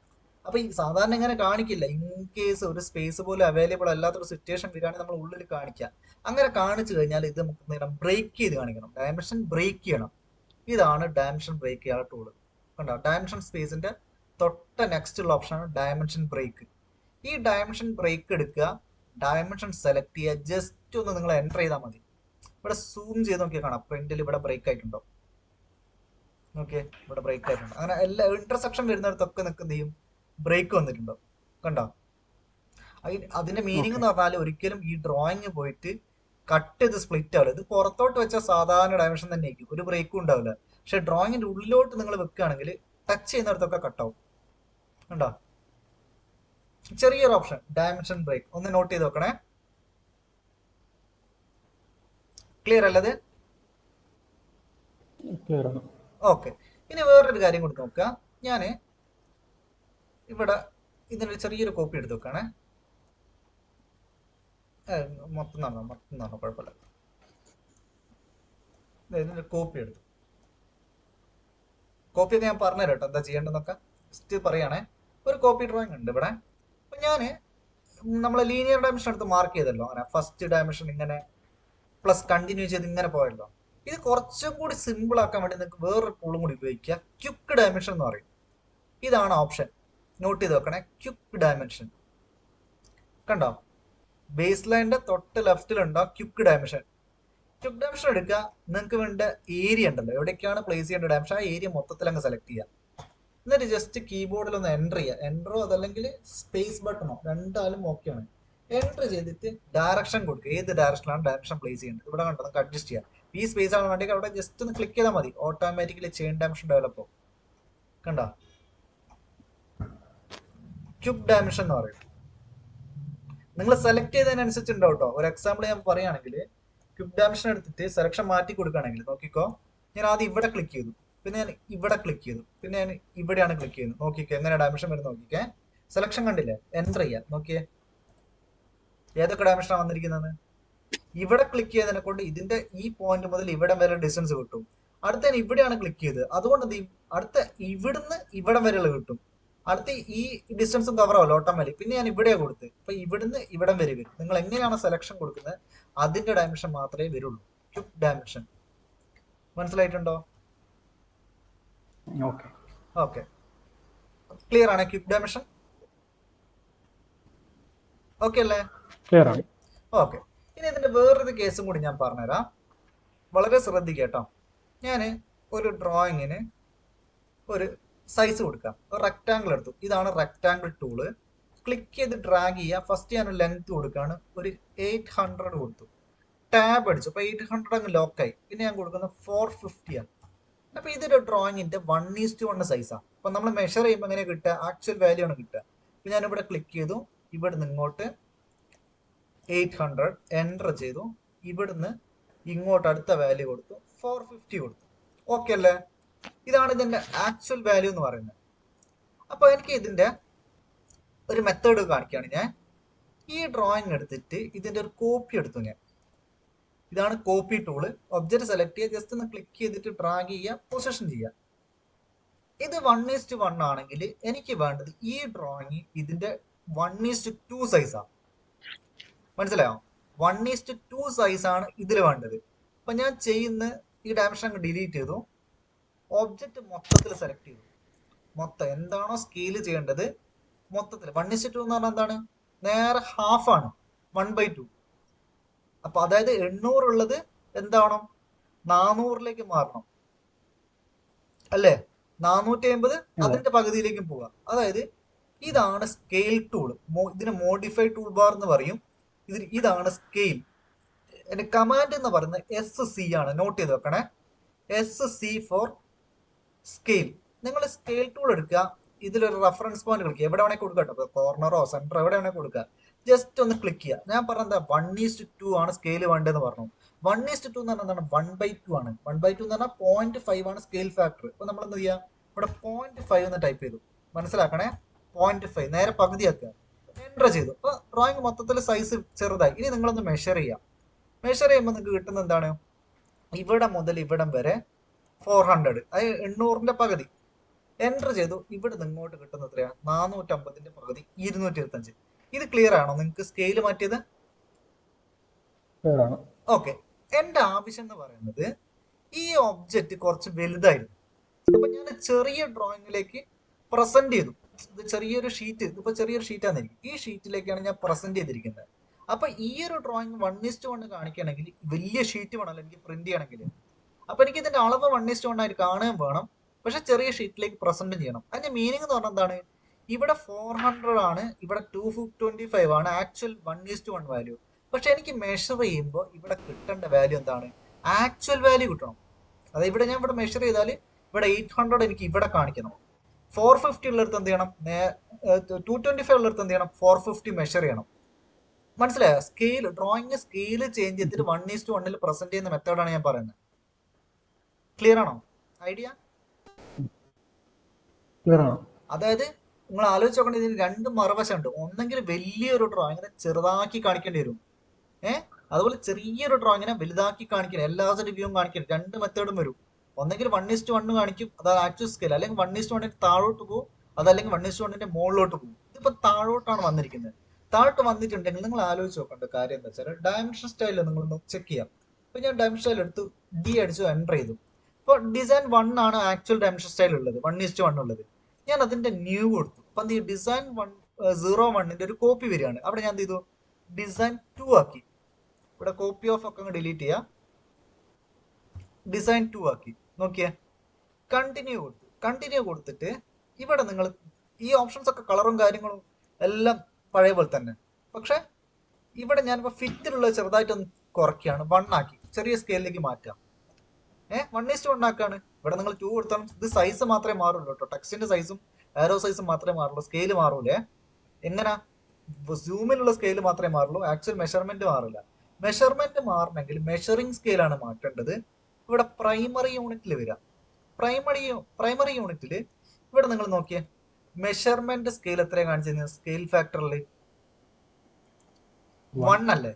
അപ്പൊ ഈ സാധാരണ ഇങ്ങനെ കാണിക്കില്ല. ഇൻ കേസ് ഒരു സ്പേസ് പോലും അവൈലബിൾ അല്ലാത്തൊരു സിറ്റുവേഷൻ വരികയാണെങ്കിൽ നമ്മൾ ഉള്ളിൽ കാണിക്കാം. അങ്ങനെ കാണിച്ചു കഴിഞ്ഞാൽ ഇത് നമുക്ക് ബ്രേക്ക് ചെയ്ത് കാണിക്കണം, ഡയമെൻഷൻ ബ്രേക്ക് ചെയ്യണം. ഇതാണ് ഡയമെൻഷൻ ബ്രേക്ക് ചെയ്യാനുള്ള ടൂള്. കണ്ടോ, ഡയമെൻഷൻ സ്പേസിന്റെ തൊട്ട നെക്സ്റ്റ് ഉള്ള ഓപ്ഷനാണ് ഡയമെൻഷൻ ബ്രേക്ക്. ഈ ഡയമെൻഷൻ ബ്രേക്ക് എടുക്കുക, ഡയമെൻഷൻ സെലക്ട് ചെയ്യുക, ജസ്റ്റ് ഒന്ന് നിങ്ങൾ എൻ്റർ ചെയ്താൽ മതി. ഇവിടെ സൂം ചെയ്ത് നോക്കിയാൽ കാണാം, പ്രിന്റിൽ ഇവിടെ ബ്രേക്ക് ആയിട്ടുണ്ടോ. ഓക്കെ, ഇവിടെ ബ്രേക്ക് ആയിട്ടുണ്ട്. അങ്ങനെ എല്ലാ ഇന്റർസെക്ഷൻ വരുന്നിടത്തൊക്കെ നിങ്ങൾക്ക് എന്ത് ചെയ്യും, ബ്രേക്ക് വന്നിട്ടുണ്ടോ. കണ്ടോ, അതിന്റെ മീനിങ് എന്ന് പറഞ്ഞാൽ ഒരിക്കലും ഈ ഡ്രോയിങ് പോയിട്ട് കട്ട് ചെയ്ത് സ്പ്ലിറ്റ് ആവില്ല. ഇത് പുറത്തോട്ട് വെച്ചാൽ സാധാരണ ഡയമെൻഷൻ തന്നെ ആയിരിക്കും, ഒരു ബ്രേക്കും ഉണ്ടാവില്ല. പക്ഷെ ഡ്രോയിങ്ങിന്റെ ഉള്ളിലോട്ട് നിങ്ങൾ വെക്കുകയാണെങ്കിൽ ടച്ച് ചെയ്യുന്നിടത്തൊക്കെ കട്ടാവും. കണ്ടോ, ചെറിയൊരു ഓപ്ഷൻ ഡയമെൻഷൻ ബ്രേക്ക്, ഒന്ന് നോട്ട് ചെയ്ത് നോക്കണേ. ക്ലിയർ അല്ലത്? ഓക്കെ, ഇനി വേറൊരു കാര്യം കൂടി നോക്കുക. ഞാൻ ഇവിടെ ഇതിനൊരു ചെറിയൊരു കോപ്പി എടുത്ത് വെക്കാണേ. മൊത്തം നടന്നോ കുഴപ്പമില്ല. ഇതിന്റെ കോപ്പി എടുത്തു. കോപ്പി ഒക്കെ ഞാൻ പറഞ്ഞുതരാം കേട്ടോ, എന്താ ചെയ്യേണ്ടതെന്നൊക്കെ ജസ്റ്റ് പറയുകയാണേ. ഒരു കോപ്പി ഡ്രോയിങ് ഉണ്ട് ഇവിടെ. അപ്പൊ ഞാൻ നമ്മളെ ലീനിയർ ഡയമെൻഷൻ എടുത്ത് മാർക്ക് ചെയ്തല്ലോ, അങ്ങനെ ഫസ്റ്റ് ഡയമെൻഷൻ ഇങ്ങനെ പ്ലസ് കണ്ടിന്യൂ ചെയ്ത് ഇങ്ങനെ പോയല്ലോ. ഇത് കുറച്ചും കൂടി സിമ്പിൾ ആക്കാൻ വേണ്ടി നിങ്ങൾക്ക് വേറൊരു ടൂളും കൂടി ഉപയോഗിക്കുക, ക്വിക്ക് ഡയമെൻഷൻ എന്ന് പറയും. ഇതാണ് ഓപ്ഷൻ, നോട്ട് ചെയ്ത് വെക്കണേ, ക്വിക്ക് ഡയമെൻഷൻ. കണ്ടോ, ബേസ് ലൈനിന്റെ തൊട്ട് ലെഫ്റ്റിലുണ്ടോ ക്വിക്ക് ഡയമെൻഷൻ. ക്വിക്ക് ഡയമെൻഷൻ എടുക്കുക, നിങ്ങൾക്ക് വേണ്ട ഏരിയ ഉണ്ടല്ലോ, എവിടേക്കാണ് പ്ലേസ് ചെയ്യേണ്ട ഡയമെൻഷൻ, ആ ഏരിയ മൊത്തത്തിൽ അങ്ങ് സെലക്ട് ചെയ്യുക. എന്നിട്ട് ജസ്റ്റ് കീബോർഡിൽ ഒന്ന് എൻ്റർ ചെയ്യുക. എൻ്ററോ അതല്ലെങ്കിൽ സ്പേസ് ബട്ടണോ രണ്ടാലും ഓക്കെയാണ്. എൻ്റർ ചെയ്തിട്ട് ഡയറക്ഷൻ കൊടുക്കുക, ഏത് ഡയറക്ഷനിലാണ് ഡയറക്ഷൻ പ്ലേസ് ചെയ്യേണ്ടത്. ഇവിടെ കണ്ടോ, നമുക്ക് അഡ്ജസ്റ്റ് ചെയ്യാം. ഈ സ്പേസ് ആണ് വേണ്ടെങ്കിൽ അവിടെ ജസ്റ്റ് ഒന്ന് ക്ലിക്ക് ചെയ്താൽ മതി, ഓട്ടോമാറ്റിക്കലി ചെയിൻ ഡയമെൻഷൻ ഡെവലപ്പ് ആവും. കണ്ടോ, ക്യൂബ് ഡയമെൻഷൻ എന്ന് പറയും. നിങ്ങൾ സെലക്ട് ചെയ്തതിനനുസരിച്ചുണ്ടാവും കേട്ടോ. ഒരു എക്സാമ്പിൾ ഞാൻ പറയുകയാണെങ്കിൽ ക്വിക്ക് ഡയമെൻഷൻ എടുത്തിട്ട് സെലക്ഷൻ മാറ്റി കൊടുക്കുകയാണെങ്കിൽ നോക്കിക്കോ, ഞാൻ ആദ്യം ഇവിടെ ക്ലിക്ക് ചെയ്തു, പിന്നെ ഞാൻ ഇവിടെ ക്ലിക്ക് ചെയ്തു, പിന്നെ ഞാൻ ഇവിടെയാണ് ക്ലിക്ക് ചെയ്യുന്നത്. നോക്കിക്കോ എങ്ങനെ ഡയമെൻഷൻ വരുന്നത് നോക്കിക്കേ. സെലക്ഷൻ കണ്ടില്ലേ, എൻ്റർ ചെയ്യാം. നോക്കിയേ ഏതൊക്കെ ഡയമെൻഷനാണ് വന്നിരിക്കുന്നത്. ഇവിടെ ക്ലിക്ക് ചെയ്തതിനെ കൊണ്ട് ഇതിന്റെ ഈ പോയിന്റ് മുതൽ ഇവിടെ വരെ ഡിസ്റ്റൻസ് കിട്ടും. അടുത്ത ഞാൻ ഇവിടെയാണ് ക്ലിക്ക് ചെയ്തത്, അതുകൊണ്ട് അടുത്ത ഇവിടുന്ന് ഇവിടം വരെയുള്ള കിട്ടും. അടുത്ത ഈ ഡിസ്റ്റൻസും കവർ ആവല്ലോ ഓട്ടോമാറ്റിക്. പിന്നെ ഞാൻ ഇവിടെ കൊടുത്ത്, അപ്പൊ ഇവിടുന്ന് ഇവിടം വരെ വരും. നിങ്ങൾ എങ്ങനെയാണ് സെലക്ഷൻ കൊടുക്കുന്നത് അതിന്റെ ഡയമെൻഷൻ മാത്രമേ വരുള്ളൂ. ക്വിക്ക് ഡയമെൻഷൻ മനസ്സിലായിട്ടുണ്ടോ? ഓക്കെ ഓക്കെ, ക്ലിയർ ആണ് ക്വിക്ക് ഡയമെൻഷൻ? ഓക്കെ അല്ലേ? ക്ലിയർ ആണ്. ഓക്കെ, ഇനി ഇതിന്റെ വേറൊരു കേസും കൂടി ഞാൻ പറഞ്ഞുതരാം. വളരെ ശ്രദ്ധിക്കട്ടോ. ഞാൻ ഒരു ഡ്രോയിങ്ങിന് ഒരു സൈസ് കൊടുക്കാം. ഒരു റെക്ടാങ്കിൾ എടുത്തു. ഇതാണ് റെക്ടാങ്കിൾ ടൂള്. ക്ലിക്ക് ചെയ്ത് ഡ്രാഗ് ചെയ്യുക. ഫസ്റ്റ് ഞാൻ ലെങ്ത് കൊടുക്കുകയാണ്, ഒരു 800 കൊടുത്തു. ടാബ് അടിച്ചു, അപ്പൊ 800 അങ്ങ് ലോക്കായി. പിന്നെ ഞാൻ കൊടുക്കുന്നത് 450 ആണ്. അപ്പൊ ഇതൊരു ഡ്രോയിങ്ങിന്റെ 1:1 സൈസാണ്. അപ്പൊ നമ്മൾ മെഷർ ചെയ്യുമ്പോൾ എങ്ങനെ കിട്ടുക, ആക്ച്വൽ വാല്യൂ ആണ് കിട്ടുക. അപ്പൊ ഞാനിവിടെ ക്ലിക്ക് ചെയ്തു, ഇവിടുന്ന് ഇങ്ങോട്ട് 800 എൻ്റർ ചെയ്തു, ഇവിടുന്ന് ഇങ്ങോട്ട് അടുത്ത വാല്യൂ കൊടുത്തു, 450 കൊടുത്തു. ഓക്കെ അല്ലേ? ഇതാണ് ഇതിന്റെ ആക്ച്വൽ വാല്യൂ എന്ന് പറയുന്നത്. അപ്പൊ എനിക്ക് ഇതിന്റെ ഒരു മെത്തേഡ് കാണിക്കുകയാണ്. ഞാൻ ഈ ഡ്രോയിങ് എടുത്തിട്ട് ഇതിന്റെ ഒരു കോപ്പി എടുത്തു. ഞാൻ ഇതാണ് കോപ്പി ടൂള്. ഒബ്ജക്റ്റ് സെലക്ട് ചെയ്യുക, ജസ്റ്റ് ഒന്ന് ക്ലിക്ക് ചെയ്തിട്ട് ഡ്രാഗ് ചെയ്യുക, പൊസിഷൻ ചെയ്യുക. ഇത് 1:1 ആണെങ്കിൽ എനിക്ക് വേണ്ടത് ഈ ഡ്രോയിങ് ഇതിന്റെ 1:2 സൈസാണ്. മനസ്സിലായോ? 1:2 സൈസാണ് ഇതിൽ വേണ്ടത്. അപ്പൊ ഞാൻ ചെയ്യുന്ന ഈ ഡയമെൻഷൻ അങ്ങ് ഡിലീറ്റ് ചെയ്തു, ഒബ്ജക്റ്റ് മൊത്തത്തിൽ സെലക്ട് ചെയ്തു. മൊത്തം എന്താണോ സ്കെയിൽ ചെയ്യേണ്ടത് മൊത്തത്തിൽ 1:2 എന്ന് പറഞ്ഞാൽ എന്താണ്, നേരെ ഹാഫ് ആണ്, 1/2. അപ്പൊ അതായത് 800 ഉള്ളത് എന്താവണം, 400ലേക്ക് മാറണം അല്ലേ? 450 അതിന്റെ പകുതിയിലേക്കും പോവാം. അതായത് ഇതാണ് സ്കെയിൽ ടൂൾ. ഇതിന് മോഡിഫൈ ടൂൾ ബാർ എന്ന് പറയും. ഇതാണ് സ്കെയിൽ. എന്റെ കമാൻഡ് എന്ന് പറയുന്നത് SC ആണ്. നോട്ട് ചെയ്ത് വെക്കണേ, SC ഫോർ സ്കെയിൽ. നിങ്ങൾ സ്കെയിൽ ടൂൾ എടുക്കുക, ഇതിലൊരു റെഫറൻസ് പോയിന്റ് കളിക്കുക, എവിടെ വേണേ കൊടുക്കുക കേട്ടോ, കോർണറോ സെന്ററോ എവിടെ വേണേ കൊടുക്കുക. ജസ്റ്റ് ഒന്ന് ക്ലിക്ക് ചെയ്യുക. ഞാൻ പറഞ്ഞത് 1:2 ആണ് സ്കെയിൽ വേണ്ടതെന്ന് പറഞ്ഞു. 1:2 എന്ന് പറഞ്ഞാൽ എന്താണ്, 1/2 ആണ്. 1/2 എന്ന് പറഞ്ഞാൽ 0.5 ആണ് സ്കെയിൽ ഫാക്ടർ. അപ്പൊ നമ്മൾ എന്ത് ചെയ്യുക, ഇവിടെ 0.5 എന്ന് ടൈപ്പ് ചെയ്തു. മനസ്സിലാക്കണേ, 0.5 നേരെ പകുതിയാക്കുക, എൻ്റർ ചെയ്തു. അപ്പൊ ഡ്രോയിങ് മൊത്തത്തിൽ സൈസ് ചെറുതായി. ഇനി നിങ്ങളൊന്ന് മെഷർ ചെയ്യാം. മെഷർ ചെയ്യുമ്പോൾ നിങ്ങൾക്ക് കിട്ടുന്ന എന്താണ്, ഇവിടെ മുതൽ ഇവിടം വരെ 400, അത് 800ന്റെ പകുതി. എൻ്റർ ചെയ്തു, ഇവിടെ നിന്ന് ഇങ്ങോട്ട് കിട്ടുന്ന എത്രയാണ്, 450ന്റെ പകുതി, 225. ഇത് ക്ലിയർ ആണോ നിങ്ങൾക്ക് സ്കെയിൽ മാറ്റിയത്? ഓക്കെ. എന്റെ ആവശ്യം എന്ന് പറയുന്നത് ഈ ഒബ്ജക്റ്റ് കുറച്ച് വലുതായിരുന്നു. അപ്പൊ ഞാൻ ചെറിയ ഡ്രോയിങ്ങിലേക്ക് പ്രസന്റ് ചെയ്തു. ഇത് ചെറിയൊരു ഷീറ്റ്, ഇതിപ്പോ ചെറിയൊരു ഷീറ്റാന്നിരിക്കും, ഈ ഷീറ്റിലേക്കാണ് ഞാൻ പ്രസന്റ് ചെയ്തിരിക്കുന്നത്. അപ്പൊ ഈ ഒരു ഡ്രോയിങ് 1:1 കാണിക്കുകയാണെങ്കിൽ വലിയ ഷീറ്റ് വേണമല്ലോ എനിക്ക് പ്രിന്റ് ചെയ്യണമെങ്കിൽ. അപ്പൊ എനിക്ക് ഇതിന്റെ അളവ് 1:1 ആയിട്ട് കാണുകയും വേണം, പക്ഷെ ചെറിയ ഷീറ്റിലേക്ക് പ്രസന്റ് ചെയ്യണം. അതിന്റെ മീനിങ് എന്ന് പറഞ്ഞാൽ എന്താണ്, ഇവിടെ 400 ആണ്, ഇവിടെ 225 ആണ് ആക്ച്വൽ 1:1 വാല്യൂ. പക്ഷെ എനിക്ക് മെഷർ ചെയ്യുമ്പോൾ ഇവിടെ കിട്ടേണ്ട വാല്യൂ എന്താണ്, ആക്ച്വൽ വാല്യൂ കിട്ടണം. അതായത് ഇവിടെ ഞാൻ ഇവിടെ മെഷർ ചെയ്താൽ ഇവിടെ 800 എനിക്ക് ഇവിടെ കാണിക്കണം. 450 ഉള്ളിടത്ത് എന്ത് ചെയ്യണം, 225 ഉള്ളിടത്ത് എന്ത് ചെയ്യണം, 450 മെഷർ ചെയ്യണം. മനസ്സിലായോ? സ്കെയിൽ ഡ്രോയിങ് സ്കെയിൽ ചേഞ്ച് ചെയ്തിട്ട് 1:1 പ്രസന്റ് ചെയ്യുന്ന മെത്തേഡാണ് ഞാൻ പറയുന്നത്. ക്ലിയർ ആണോ ഐഡിയ? അതായത് നിങ്ങൾ ആലോചിച്ച് നോക്കേണ്ട, ഇതിന് രണ്ട് മറുവശമുണ്ട്. ഒന്നെങ്കിൽ വലിയൊരു ഡ്രോയിങ്ങിനെ ചെറുതാക്കി കാണിക്കേണ്ടി വരും, അതുപോലെ ചെറിയൊരു ഡ്രോയിങ്ങിനെ വലുതാക്കി കാണിക്കണം, എല്ലാ റിവ്യൂവും കാണിക്കണം. രണ്ട് മെത്തേഡും വരും. ഒന്നെങ്കിൽ 1:1 കാണിക്കും, അതായത് ആക്ച്വൽ സ്കെയിൽ, അല്ലെങ്കിൽ 1:1 താഴോട്ട് പോകും, അതല്ലെങ്കിൽ 1:1 മുകളിലോട്ട് പോകും. ഇതിപ്പോ താഴോട്ടാണ് വന്നിരിക്കുന്നത്. താഴോട്ട് വന്നിട്ടുണ്ടെങ്കിൽ നിങ്ങൾ ആലോചിച്ച് നോക്കേണ്ട കാര്യം എന്താ വെച്ചാൽ ഡയമെൻഷൻ സ്റ്റൈൽ നിങ്ങളൊന്ന് ചെക്ക് ചെയ്യാം. അപ്പൊ ഞാൻ ഡയമെൻഷൻ സ്റ്റൈൽ എടുത്തു, ഡി അടിച്ചു, എൻ്റർ ചെയ്തു. ഇപ്പൊ ഡിസൈൻ 1 ആണ് ആക്ച്വൽ ഡയമെൻഷൻ സ്റ്റൈൽ ഉള്ളത്, 1:1 ഉള്ളത്. ഞാൻ അതിന്റെ ന്യൂ കൊടുത്തു. അപ്പൊ എന്ത് ചെയ്യും, ഡിസൈൻ 01ന്റെ ഒരു കോപ്പി വരികയാണ്. അവിടെ ഞാൻ എന്ത് ചെയ്തു, ഡിസൈൻ 2 ആക്കി. ഇവിടെ കോപ്പി ഓഫ് ഒക്കെ ഡിലീറ്റ് ചെയ്യാം, ഡിസൈൻ 2 ആക്കി. നോക്കിയേ, കണ്ടിന്യൂ കൊടുത്തു. കണ്ടിന്യൂ കൊടുത്തിട്ട് ഇവിടെ നിങ്ങൾ ഈ ഓപ്ഷൻസ് ഒക്കെ കളറും കാര്യങ്ങളും എല്ലാം പഴയ പോലെ തന്നെ. പക്ഷെ ഇവിടെ ഞാനിപ്പോ ഫിറ്റിലുള്ളത് ചെറുതായിട്ടൊന്ന് കുറയ്ക്കുകയാണ്, 1 ആക്കി, ചെറിയ സ്കെയിലിലേക്ക് മാറ്റാം. 1:1 ആക്കാണ്. ഇവിടെ നിങ്ങൾ 2 കൊടുത്താലും ഇത് സൈസ് മാത്രമേ മാറുള്ളൂ കേട്ടോ, ടെക്സ്റ്റിന്റെ സൈസും ആരോ സൈസും മാത്രമേ മാറുള്ളൂ, സ്കെയിൽ മാറൂലേ. എങ്ങനാ, സൂമിലുള്ള സ്കെയിൽ മാത്രമേ മാറുള്ളൂ, ആക്ച്വൽ മെഷർമെന്റ് മാറില്ല. മെഷർമെന്റ് മാറണമെങ്കിൽ മെഷറിംഗ് സ്കെയിലാണ് മാറ്റേണ്ടത്. ഇവിടെ പ്രൈമറി യൂണിറ്റിൽ വരിക. പ്രൈമറി യൂണിറ്റിൽ ഇവിടെ നിങ്ങൾ നോക്കിയേ, മെഷർമെന്റ് സ്കെയിൽ എത്രയാണ് കാണിച്ചിരുന്നത്? സ്കെയിൽ ഫാക്ടറിൽ 1 അല്ലേ?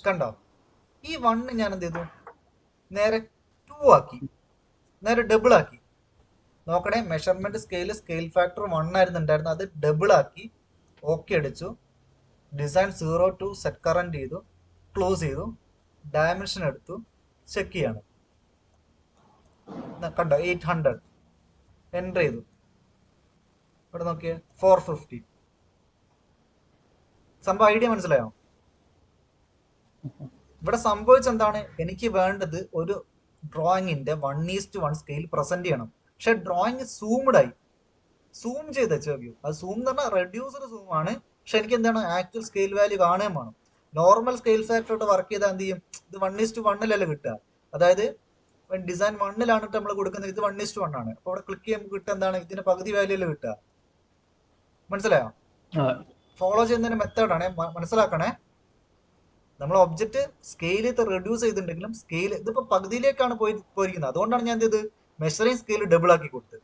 കണ്ടോ? ഈ 1 ഞാൻ എന്ത് ചെയ്തു? നേരെ 2 ആക്കി, നേരെ ഡബിൾ ആക്കി. നോക്കണേ, മെഷർമെന്റ് സ്കെയിൽ ഫാക്ടർ 1 ആയിരുന്നുണ്ടായിരുന്നു, അത് ഡബിൾ ആക്കി. ഓക്കെ അടിച്ചു. ഡിസൈൻ 0 to സെറ്റ് കറന്റ് ചെയ്തു, ക്ലോസ് ചെയ്തു, ഡയമെൻഷൻ എടുത്തു, ചെക്ക് ചെയ്യാണ്. കണ്ടോ? 800 എൻ്റർ ചെയ്തു. ഇവിടെ നോക്കിയേ, 450. സംഭവം ഐഡിയ മനസ്സിലായോ? ഇവിടെ സംഭവിച്ചെന്താണ്? എനിക്ക് വേണ്ടത് ഒരു ഡ്രോയിങ്ങിന്റെ 1:1 സ്കെയിൽ പ്രസന്റ് ചെയ്യണം. പക്ഷെ ഡ്രോയിങ് സൂംഡായി, സൂം ചെയ്ത് വെച്ചു. അത് സൂം എന്ന് പറഞ്ഞാൽ റെഡ്യൂസർ സൂം ആണ്. പക്ഷെ എനിക്ക് എന്താണ്? ആക്ച്വൽ സ്കെയിൽ വാല്യൂ കാണുകയും വേണം. നോർമൽ സ്കെയിൽ ഫാക്ടറോട്ട് വർക്ക് ചെയ്താൽ എന്ത് ചെയ്യും? ഇത് 1:1 കിട്ടുക. അതായത് ഡിസൈൻ 1 നമ്മൾ കൊടുക്കുന്നത്, ഇത് 1:1 ആണ്. അപ്പൊ അവിടെ ക്ലിക്ക് ചെയ്യുമ്പോൾ കിട്ടുക എന്താണ്? ഇതിന്റെ പകുതി വാല്യൂ അല്ലേ കിട്ടുക. മനസ്സിലായോ? ഫോളോ ചെയ്യുന്നതിന് മെത്തേഡാണ്, മനസ്സിലാക്കണേ. നമ്മൾ ഒബ്ജക്റ്റ് സ്കെയിൽ റെഡ്യൂസ് ചെയ്തിട്ടുണ്ടെങ്കിലും സ്കെയിൽ ഇതിപ്പോ പകുതിയിലേക്കാണ് പോയിരിക്കുന്നത്. അതുകൊണ്ടാണ് ഞാൻ എന്ത് ചെയ്ത് മെഷറിംഗ് സ്കെയിൽ ഡബിൾ ആക്കി കൊടുത്തത്.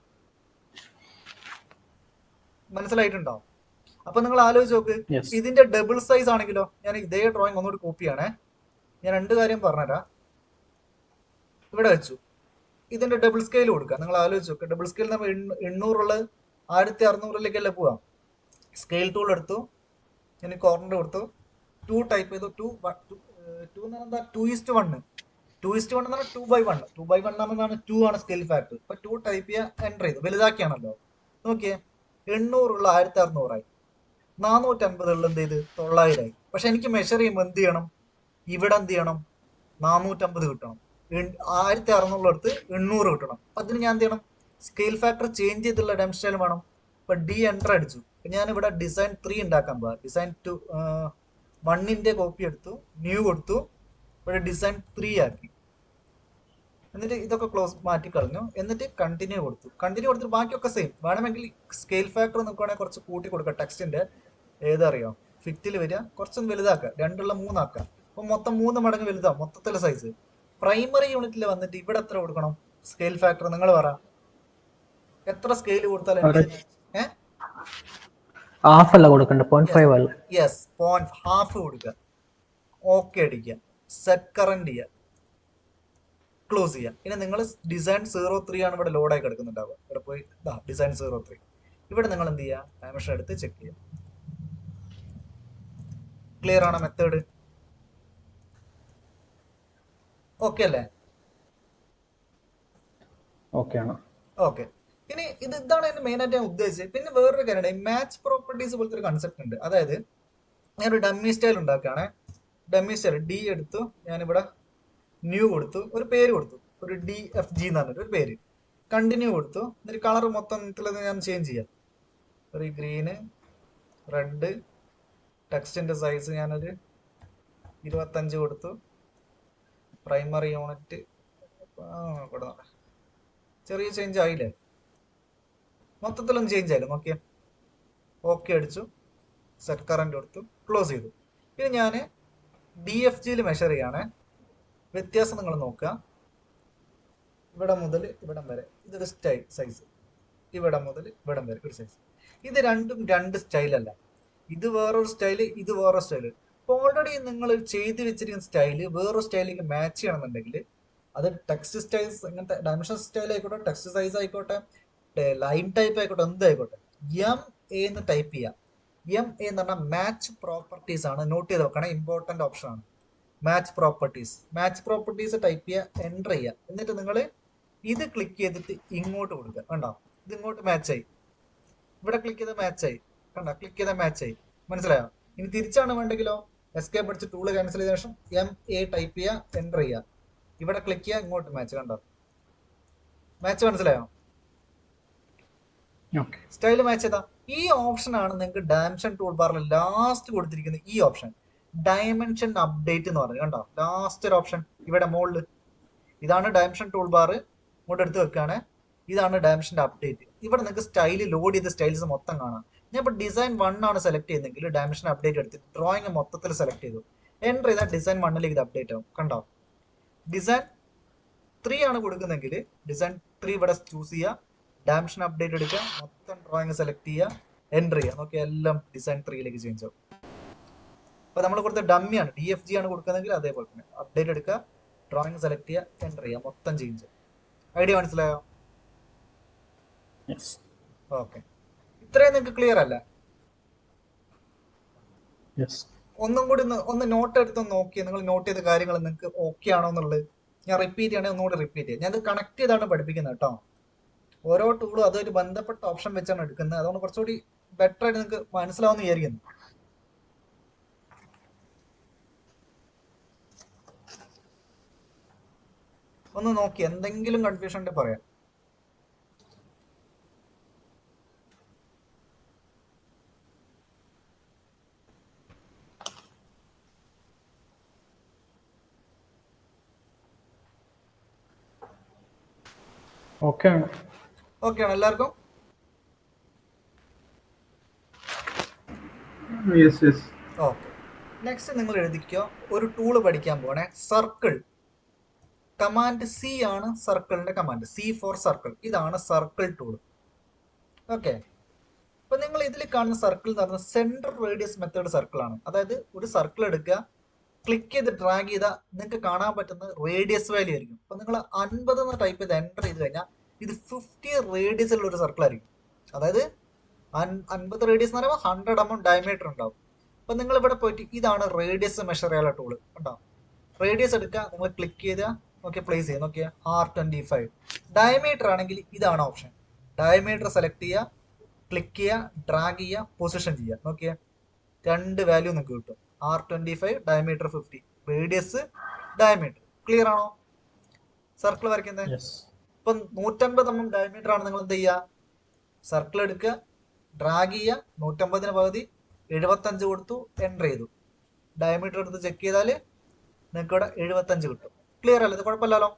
മനസ്സിലായിട്ടുണ്ടോ? അപ്പൊ നിങ്ങൾ ആലോചിച്ച് നോക്ക്, ഇതിന്റെ ഡബിൾ സൈസ് ആണെങ്കിലോ? ഞാൻ ഇതേ ഡ്രോയിങ് ഒന്നുകൂടി കോപ്പി ചെയ്യണേ. ഞാൻ 2 കാര്യം പറഞ്ഞുതരാം. ഇവിടെ വെച്ചു, ഇതിന്റെ ഡബിൾ സ്കെയിൽ കൊടുക്കുക. നിങ്ങൾ ആലോചിച്ച് നോക്ക്, ഡബിൾ സ്കെയിൽ നമ്മൾ 800 ഉള്ളത് 1600 പോവാം. സ്കെയിൽ ടൂൾ എടുത്തു, ഞാൻ കോർണർ കൊടുത്തു, 2 ടൈപ്പ് ചെയ്തു. 2 എന്ന് പറഞ്ഞാൽ 2:1. 2:1 എന്ന് പറഞ്ഞാൽ 2/1. 2/1 ആണെന്നാണ് 2 ആണ് സ്കെയിൽ ഫാക്ടർ. അപ്പൊ 2 ടൈപ്പ് ചെയ്യുക, എൻ്റർ ചെയ്തു, വലുതാക്കിയാണല്ലോ. നോക്കിയേ, 800 ഉള്ള 1600 ആയി, 450 ഉള്ള എന്ത് ചെയ്ത് 900 ആയി. പക്ഷെ എനിക്ക് മെഷർ ചെയ്യുമ്പോൾ എന്ത് ചെയ്യണം? ഇവിടെ എന്ത് ചെയ്യണം? 450 കിട്ടണം. 1600 എടുത്ത് 800 കിട്ടണം. അപ്പൊ അതിന് ഞാൻ എന്ത് ചെയ്യണം? സ്കെയിൽ ഫാക്ടർ ചേഞ്ച് ചെയ്തുള്ള ഡെമോൺസ്ട്രേഷൻ വേണം. ഇപ്പൊ ഡി എൻ്റർ അടിച്ചു. ഞാൻ ഇവിടെ ഡിസൈൻ 3 ഉണ്ടാക്കാൻ പോവാ. ഡിസൈൻ 1ന്റെ കോപ്പി എടുത്തു, ന്യൂ കൊടുത്തു, ഇവിടെ ഡിസൈൻ 3 ആക്കി. എന്നിട്ട് ഇതൊക്കെ ക്ലോസ് മാറ്റി കളഞ്ഞു. എന്നിട്ട് കണ്ടിന്യൂ കൊടുത്തിട്ട് ബാക്കിയൊക്കെ സെയിം. വേണമെങ്കിൽ സ്കെയിൽ ഫാക്ടർ നോക്കുവാണെങ്കിൽ കുറച്ച് കൂട്ടി കൊടുക്കുക. ടെക്സ്റ്റിന്റെ ഏതറിയോ? ഫിറ്റിൽ വരിക, കുറച്ചൊന്ന് വലുതാക്കുക, 2 3 ആക്കുക. അപ്പൊ മൊത്തം 3 മടങ്ങ് വലുതാവും മൊത്തത്തിലെ സൈസ്. പ്രൈമറി യൂണിറ്റിൽ വന്നിട്ട് ഇവിടെ എത്ര കൊടുക്കണം സ്കെയിൽ ഫാക്ടർ? നിങ്ങൾ പറ, എത്ര സ്കെയിൽ കൊടുത്താൽ? ഹാഫ് അല്ല കൊടുക്കണ്ട, 0.5 അല്ല. യെസ്, 0.5 കൊടുക്കുക. ഓക്കെ അടിക്കുക, സെറ്റ് കറന്റ് ചെയ്യുക, ക്ലോസ് ചെയ്യുക. ഇനി നിങ്ങൾ ഡിസൈൻ 03 ആണ് ഇവിടെ ലോഡായി കിടക്കുന്നുണ്ടാവുക. ഇവിടെ പോയി ഡിസൈൻ 03 ഇവിടെ നിങ്ങൾ എന്ത് ചെയ്യുക? ഡയമെൻഷൻ എടുത്ത് ചെക്ക് ചെയ്യുക. ക്ലിയർ ആണോ മെത്തേഡ്? ഓക്കെ അല്ലേ? ഓക്കെ. ഇനി ഇതാണ് അതിന്റെ മെയിൻ ആയിട്ട് ഞാൻ ഉദ്ദേശിച്ചത്. പിന്നെ വേറൊരു കാര്യം, മാച്ച് പ്രോപ്പർട്ടീസ് പോലത്തെ ഒരു കൺസെപ്റ്റ് ഉണ്ട്. അതായത് ഞാനൊരു ഡമ്മി സ്റ്റൈൽ ഉണ്ടാക്കുകയാണ്. ഡമ്മി സ്റ്റൈൽ ഡി എടുത്തു, ഞാനിവിടെ ന്യൂ കൊടുത്തു, ഒരു പേര് കൊടുത്തു, ഒരു DFG എന്ന് പറഞ്ഞിട്ട് ഒരു പേര്. കണ്ടിന്യൂ കൊടുത്തു. എന്നിട്ട് കളർ മൊത്തം ഞാൻ ചേഞ്ച് ചെയ്യാം. ഒരു ഗ്രീന്, റെഡ്, ടെക്സ്റ്റിന്റെ സൈസ് ഞാനൊരു 25 കൊടുത്തു. പ്രൈമറി യൂണിറ്റ് ചെറിയ ചേഞ്ച് ആയില്ലേ? മൊത്തത്തിലൊന്നും ചേഞ്ച് ആയില്ല. നോക്കിയാ ഓക്കെ അടിച്ചു, സെറ്റ് കറന്റ് കൊടുത്തു, ക്ലോസ് ചെയ്തു. ഇനി ഞാൻ DFGയിൽ മെഷർ ചെയ്യാണ്. വ്യത്യാസം നിങ്ങൾ നോക്കുക. ഇവിടെ മുതൽ ഇവിടം വരെ ഇതൊരു സൈസ്, ഇവിടെ മുതൽ ഇവിടം വരെ ഒരു സൈസ്. ഇത് രണ്ടും 2 സ്റ്റൈലല്ല. ഇത് വേറൊരു സ്റ്റൈല്, ഇത് വേറൊരു സ്റ്റൈല്. ഇപ്പൊ ഓൾറെഡി നിങ്ങൾ ചെയ്ത് വെച്ചിരിക്കുന്ന സ്റ്റൈല് വേറൊരു സ്റ്റൈലിലേക്ക് മാച്ച് ചെയ്യണമെന്നുണ്ടെങ്കിൽ അത് ടെക്സ്റ്റ് സ്റ്റൈൽസ്, ഇങ്ങനത്തെ ഡയമെൻഷൻ സ്റ്റൈൽ ആയിക്കോട്ടെ, ടെക്സ്റ്റ് സൈസ് ആയിക്കോട്ടെ, ലൈൻ ടൈപ്പ് ആയിക്കോട്ടെ, എന്തായിക്കോട്ടെ, MA എന്ന് ടൈപ്പ് ചെയ്യാം. MA എന്ന് പറഞ്ഞാൽ മാച്ച് പ്രോപ്പർട്ടീസ് ആണ്. നോട്ട് ചെയ്ത് വെക്കണം, ഇമ്പോർട്ടന്റ് ഓപ്ഷൻ ആണ്. മാച്ച് പ്രോപ്പർട്ടീസ് ടൈപ്പ് ചെയ്യുക, എൻ്റർ ചെയ്യുക. എന്നിട്ട് നിങ്ങൾ ഇത് ക്ലിക്ക് ചെയ്തിട്ട് ഇങ്ങോട്ട് കൊടുക്കുക. കണ്ടോ? ഇത് ഇങ്ങോട്ട് മാച്ച് ആയി. ഇവിടെ ക്ലിക്ക് ചെയ്ത് മാച്ച് ആയി. കണ്ടോ? ക്ലിക്ക് ചെയ്താൽ മാച്ച് ആയി. മനസ്സിലായോ? ഇനി തിരിച്ചാണ് വേണ്ടെങ്കിലോ, എസ്കേപ്പ് അടിച്ച് ടൂള് ക്യാൻസൽ ചെയ്ത ശേഷം MA ടൈപ്പ് ചെയ്യുക, എൻ്റർ ചെയ്യുക. ഇവിടെ ക്ലിക്ക് ചെയ്യുക, ഇങ്ങോട്ട് മാച്ച്. കണ്ടോ? മാച്ച് മനസ്സിലായോ? സ്റ്റൈൽ മാച്ച് ചെയ്താ ഈ ഓപ്ഷൻ ആണ് നിങ്ങൾക്ക് ഡയമെൻഷൻ ടൂൾ ബാറിൽ ലാസ്റ്റ് കൊടുത്തിരിക്കുന്ന ഈ ഓപ്ഷൻ, ഡയമെൻഷൻ അപ്ഡേറ്റ് എന്ന് പറഞ്ഞു. കണ്ടോ? ലാസ്റ്റ് ഒരു ഓപ്ഷൻ ഇവിടെ മുകളിൽ. ഇതാണ് ഡയമെൻഷൻ ടൂൾ ബാർ. ഇങ്ങോട്ട് എടുത്ത് വെക്കുകയാണ്. ഇതാണ് ഡയമെൻഷന്റെ അപ്ഡേറ്റ്. ഇവിടെ നിങ്ങൾക്ക് സ്റ്റൈൽ ലോഡ് ചെയ്ത സ്റ്റൈൽസ് മൊത്തം കാണാം. ഞാൻ ഇപ്പോൾ ഡിസൈൻ 1 ആണ് സെലക്ട് ചെയ്യുന്നതെങ്കിൽ ഡയമെൻഷൻ അപ്ഡേറ്റ് എടുത്തിട്ട് ഡ്രോയിങ് മൊത്തത്തിൽ സെലക്ട് ചെയ്തു, എൻ്റർ ചെയ്താൽ ഡിസൈൻ 1ലേക്ക് ഇത് അപ്ഡേറ്റ് ആവും. കണ്ടോ? ഡിസൈൻ 3 ആണ് കൊടുക്കുന്നെങ്കിൽ ഡിസൈൻ 3 ഇവിടെ ചൂസ് ചെയ്യുക, ഡയമെൻഷൻ അപ്ഡേറ്റ് എടുക്കുക, മൊത്തം ഡ്രോയിങ് സെലക്ട് ചെയ്യുക, എൻ്റർ ചെയ്യുക. നോക്കി എല്ലാം ഡിസൈൻ 3ലേക്ക് ചേഞ്ച് ആവും. അപ്പോൾ നമ്മൾ കൊടുത്ത ഡമ്മിയാണ്, DFG ആണ് കൊടുക്കുന്നതെങ്കിൽ അതേപോലെ തന്നെ അപ്ഡേറ്റ് എടുക്കുക, ഡ്രോയിങ് സെലക്ട് ചെയ്യുക, എൻ്റർ ചെയ്യുക, മൊത്തം ചേഞ്ച്. ഐഡിയ മനസ്സിലായോ? ഓക്കെ, ഇത്രയും നിങ്ങൾക്ക് ക്ലിയർ അല്ല? ഒന്നും കൂടി ഒന്ന് നോട്ട് എടുത്ത് നോക്കി, നിങ്ങൾ നോട്ട് ചെയ്ത കാര്യങ്ങൾ നിങ്ങൾക്ക് ഓക്കെ ആണോ എന്നുള്ളത് ഞാൻ റിപ്പീറ്റ് ചെയ്യണമെങ്കിൽ ഒന്നുകൂടി റിപ്പീറ്റ് ചെയ്യാം. ഞാനത് കണക്ട് ചെയ്താണ് പഠിപ്പിക്കുന്നത് കേട്ടോ. ഓരോ ടൂളും അതൊരു ബന്ധപ്പെട്ട ഓപ്ഷൻ വെച്ചാണ് എടുക്കുന്നത്, അതുകൊണ്ട് കുറച്ചുകൂടി ബെറ്റർ ആയിട്ട് നിങ്ങൾക്ക് മനസ്സിലാവുമെന്ന് വിചാരിക്കുന്നു. ഒന്ന് നോക്കി, എന്തെങ്കിലും കൺഫ്യൂഷൻ ഉണ്ടെങ്കിൽ പറയാം. ഓക്കെ ആണ് എല്ലാവർക്കും? ഓക്കെ, നെക്സ്റ്റ് നിങ്ങൾ എഴുതിക്കോ. ഒരു ടൂള് പഠിക്കാൻ പോകണേ, സർക്കിൾ. കമാൻഡ് C ആണ് സർക്കിളിന്റെ കമാൻഡ്, C ഫോർ സർക്കിൾ. ഇതാണ് സർക്കിൾ ടൂൾ. ഓക്കെ, അപ്പൊ നിങ്ങൾ ഇതിൽ കാണുന്ന സർക്കിൾ എന്ന് പറഞ്ഞാൽ സെൻട്രൽ റേഡിയസ് മെത്തേഡ് സർക്കിൾ ആണ്. അതായത് ഒരു സർക്കിൾ എടുക്കുക, ക്ലിക്ക് ചെയ്ത് ഡ്രാഗ് ചെയ്താൽ നിങ്ങൾക്ക് കാണാൻ പറ്റുന്ന റേഡിയസ് വാല്യൂ ആയിരിക്കും. അപ്പൊ നിങ്ങൾ 50 എന്ന് ടൈപ്പ് ചെയ്ത് എൻ്റർ ചെയ്ത് കഴിഞ്ഞാൽ ഇത് 50 റേഡിയസിലുള്ള ഒരു സർക്കിൾ ആയിരിക്കും. അതായത് 50 റേഡിയസ് എന്ന് പറയുമ്പോൾ 100 mm ഡയമീറ്റർ ഉണ്ടാവും. അപ്പൊ നിങ്ങൾ ഇവിടെ പോയിട്ട് ഇതാണ് റേഡിയസ് മെഷർ ചെയ്യാനുള്ള ടൂള്. കണ്ടോ? റേഡിയസ് എടുക്കുക, നിങ്ങൾ ക്ലിക്ക് ചെയ്താൽ നോക്കിയാൽ പ്ലേസ് ചെയ്യുക, നോക്കിയാൽ R25. ഡയമീറ്റർ ആണെങ്കിൽ ഇതാണ് ഓപ്ഷൻ. ഡയമീറ്റർ സെലക്ട് ചെയ്യുക, ക്ലിക്ക് ചെയ്യുക, ഡ്രാഗ് ചെയ്യുക, പൊസിഷൻ ചെയ്യുക. നോക്കിയാൽ 2 വാല്യൂ നിങ്ങൾക്ക് കിട്ടും. R25, diameter 50, radius, diameter. Clear ആണോ? സർക്കിൾ വരയ്ക്കുന്നത് ഇപ്പൊ 150 mm ഡയമീറ്റർ ആണ്. നിങ്ങൾ എന്ത് ചെയ്യുക? സർക്കിൾ എടുക്കുക, ഡ്രാഗ് ചെയ്യുക, 150ന് പകുതി 75 കൊടുത്തു, എൻ്റർ ചെയ്തു. ഡയമീറ്റർ എടുത്ത് ചെക്ക് ചെയ്താൽ നിങ്ങൾക്ക് ഇവിടെ 75 കിട്ടും. ക്ലിയർ അല്ലേ? ഇത് കുഴപ്പമില്ലല്ലോ?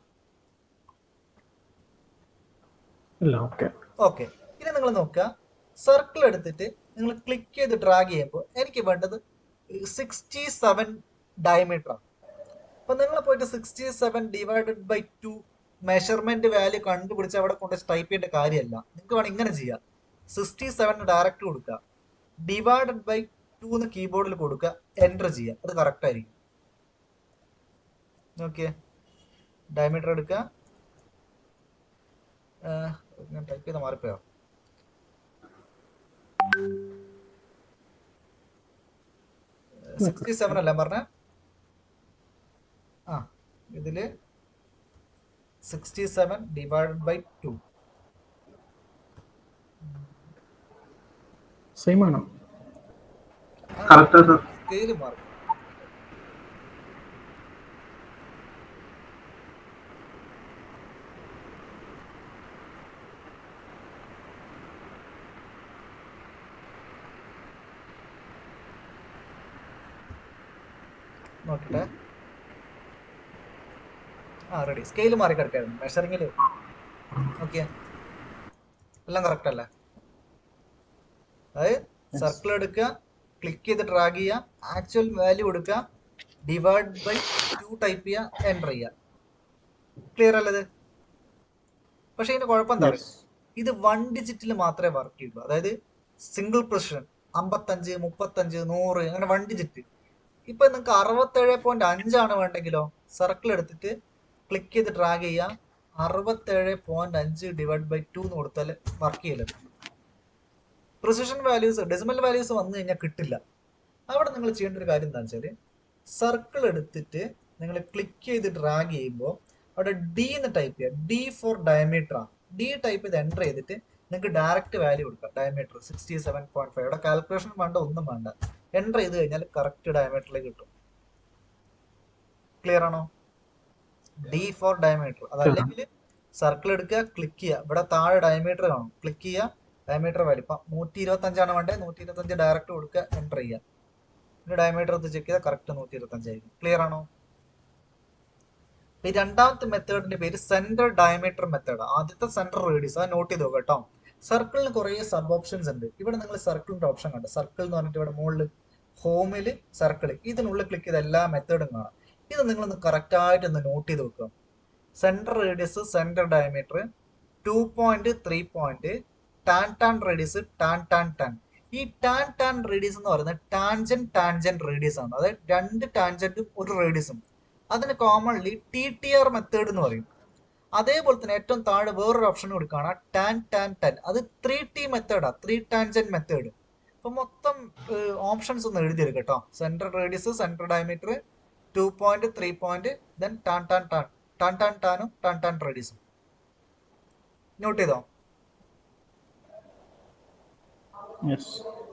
ഓക്കെ, ഇനി നിങ്ങൾ നോക്കുക, സർക്കിൾ എടുത്തിട്ട് നിങ്ങൾ ക്ലിക്ക് ചെയ്ത് ഡ്രാഗ് ചെയ്യുമ്പോൾ എനിക്ക് വേണ്ടത് 67 ഡയമീറ്റർ ആണ്. അപ്പൊ നിങ്ങൾ പോയിട്ട് 67 ഡിവൈഡഡ് ബൈ 2 മെഷർമെന്റ് വാല്യൂ കണ്ടുപിടിച്ച് അവിടെ കൊണ്ട് ടൈപ്പ് ചെയ്യേണ്ട കാര്യമല്ല. നിങ്ങൾക്ക് വേണം ഇങ്ങനെ ചെയ്യാം. 67 ഡയറക്റ്റ് കൊടുക്കുക, ഡിവൈഡഡ് ബൈ 2 എന്ന് കീബോർഡിൽ കൊടുക്കുക, എൻ്റർ ചെയ്യുക. അത് കറക്റ്റ് ആയിരിക്കും. നോക്കിയേ, ഡയമീറ്റർ എടുക്കുക, ഞാൻ ടൈപ്പ് ചെയ്ത മാറിപ്പോയോ? $67 അല്ല പറഞ്ഞ? ഇതില് 67 ഡിവൈഡഡ് ബൈ 2 സെയിം ആണോ? സ്കെയിൽ മാറും. നോക്കട്ടെ. റെഡി. സ്കെയിൽ മാറി കിടക്കായിരുന്നു മെഷറിങ്ങിൽ. ഓക്കെ, എല്ലാം കറക്റ്റ് അല്ലേ? അതായത് സർക്കിൾ എടുക്കുക, ക്ലിക്ക് ചെയ്ത് ഡ്രാഗ് ചെയ്യുക, ആക്ച്വൽ വാല്യൂ കൊടുക്കുക, ഡിവൈഡ് ബൈ 2 ടൈപ്പ് ചെയ്യുക, എൻ്റർ ചെയ്യുക. ക്ലിയർ അല്ലത്? പക്ഷെ ഇതിന്റെ കുഴപ്പം എന്താ പറയുക, ഇത് 1 ഡിജിറ്റിൽ മാത്രമേ വർക്ക് ചെയ്യുള്ളൂ. അതായത് സിംഗിൾ പൊസിഷൻ 55, 35, 100 അങ്ങനെ 1 ഡിജിറ്റ്. ഇപ്പൊ നിങ്ങൾക്ക് 67.5 ആണ് വേണ്ടെങ്കിലോ, സർക്കിൾ എടുത്തിട്ട് ക്ലിക്ക് ചെയ്ത് ഡ്രാഗ് ചെയ്യുക, 67.5 ഡിവൈഡ് ബൈ 2 എന്ന് കൊടുത്താൽ വർക്ക് ചെയ്യില്ല. പ്രിസിഷൻ വാല്യൂസ്, ഡെസിമൽ വാല്യൂസ് വന്നു കഴിഞ്ഞാൽ കിട്ടില്ല. അവിടെ നിങ്ങൾ ചെയ്യേണ്ട ഒരു കാര്യം എന്താ വെച്ചാൽ, സർക്കിൾ എടുത്തിട്ട് നിങ്ങൾ ക്ലിക്ക് ചെയ്ത് ഡ്രാഗ് ചെയ്യുമ്പോൾ അവിടെ D എന്ന് ടൈപ്പ് ചെയ്യുക. D ഫോർ ഡയമീറ്റർ ആണ്. D ടൈപ്പ് ചെയ്ത് എൻ്റർ ചെയ്തിട്ട് നിങ്ങൾക്ക് ഡയറക്റ്റ് വാല്യൂ കൊടുക്കാം. ഡയമീറ്റർ 67.5. അവിടെ കാൽക്കുലേഷൻ വേണ്ട, ഒന്നും വേണ്ട. എൻ്റർ ചെയ്ത് കഴിഞ്ഞാൽ കറക്റ്റ് ഡയമീറ്ററിലേക്ക് കിട്ടും. ക്ലിയർ ആണോ? D four diameter. അതല്ലെങ്കിൽ സർക്കിൾ എടുക്കുക, ക്ലിക്ക് ചെയ്യുക, ഇവിടെ താഴെ ഡയമീറ്റർ കാണും, ക്ലിക്ക് ചെയ്യുക, ഡയമീറ്റർ വാല്യൂ ഇപ്പം 125 ആണ് വേണ്ടത്, 125 ഡയറക്റ്റ് കൊടുക്കുക, എൻ്റർ ചെയ്യുക. പിന്നെ ഡയമീറ്റർ എടുത്ത് ചെക്ക് ചെയ്താൽ കറക്റ്റ് 125 ആയിരിക്കും. ക്ലിയർ ആണോ? ഈ രണ്ടാമത്തെ മെത്തേഡിന്റെ പേര് സെന്റർ ഡയമീറ്റർ മെത്തേഡ്. ആദ്യത്തെ സെന്റർ റേഡിയസ്, അത് നോട്ട് ചെയ്ത് നോക്കാം കേട്ടോ. സർക്കിളിന് കുറേ സബ് ഓപ്ഷൻസ് ഉണ്ട്. ഇവിടെ നിങ്ങൾ സർക്കിളിന്റെ ഓപ്ഷൻ കണ്ടു, സർക്കിൾ എന്ന് പറഞ്ഞിട്ട് ഇവിടെ മുകളിൽ ഹോമിൽ സർക്കിൾ, ഇതിനുള്ളിൽ ക്ലിക്ക് ചെയ്ത എല്ലാ മെത്തേഡും കാണാം. ഇത് നിങ്ങളൊന്ന് കറക്റ്റ് ആയിട്ട് ഒന്ന് നോട്ട് ചെയ്ത് വെക്കുക. Centre radius, centre diameter, 2 point, 3 point, tan radius, tan. ഈ ടാൻ റേഡിയസ് എന്ന് പറയുന്നത് ടാൻജന്റ് റേഡിയസ് ആണ്. അതായത് രണ്ട് ടാൻജന്റും ഒരു റേഡിയസും. അതിന് കോമൺലി TTR മെത്തേഡ് എന്ന് പറയും. അതേപോലെ തന്നെ ഏറ്റവും താഴെ വേറൊരു ഓപ്ഷൻ കൊടുക്കുകയാണ് ടാൻ. അത് 3T മെത്തേഡാ, 3 ടാൻജന്റ് മെത്തേഡ്. അപ്പൊ മൊത്തം ഓപ്ഷൻസ് ഒന്ന് എഴുതിയെടുക്കുക കേട്ടോ. Centre radius, centre diameter, 2 point, 3 point, then ടാനും ടാൻ റേഡിയസും. നോട്ട് ചെയ്തോ?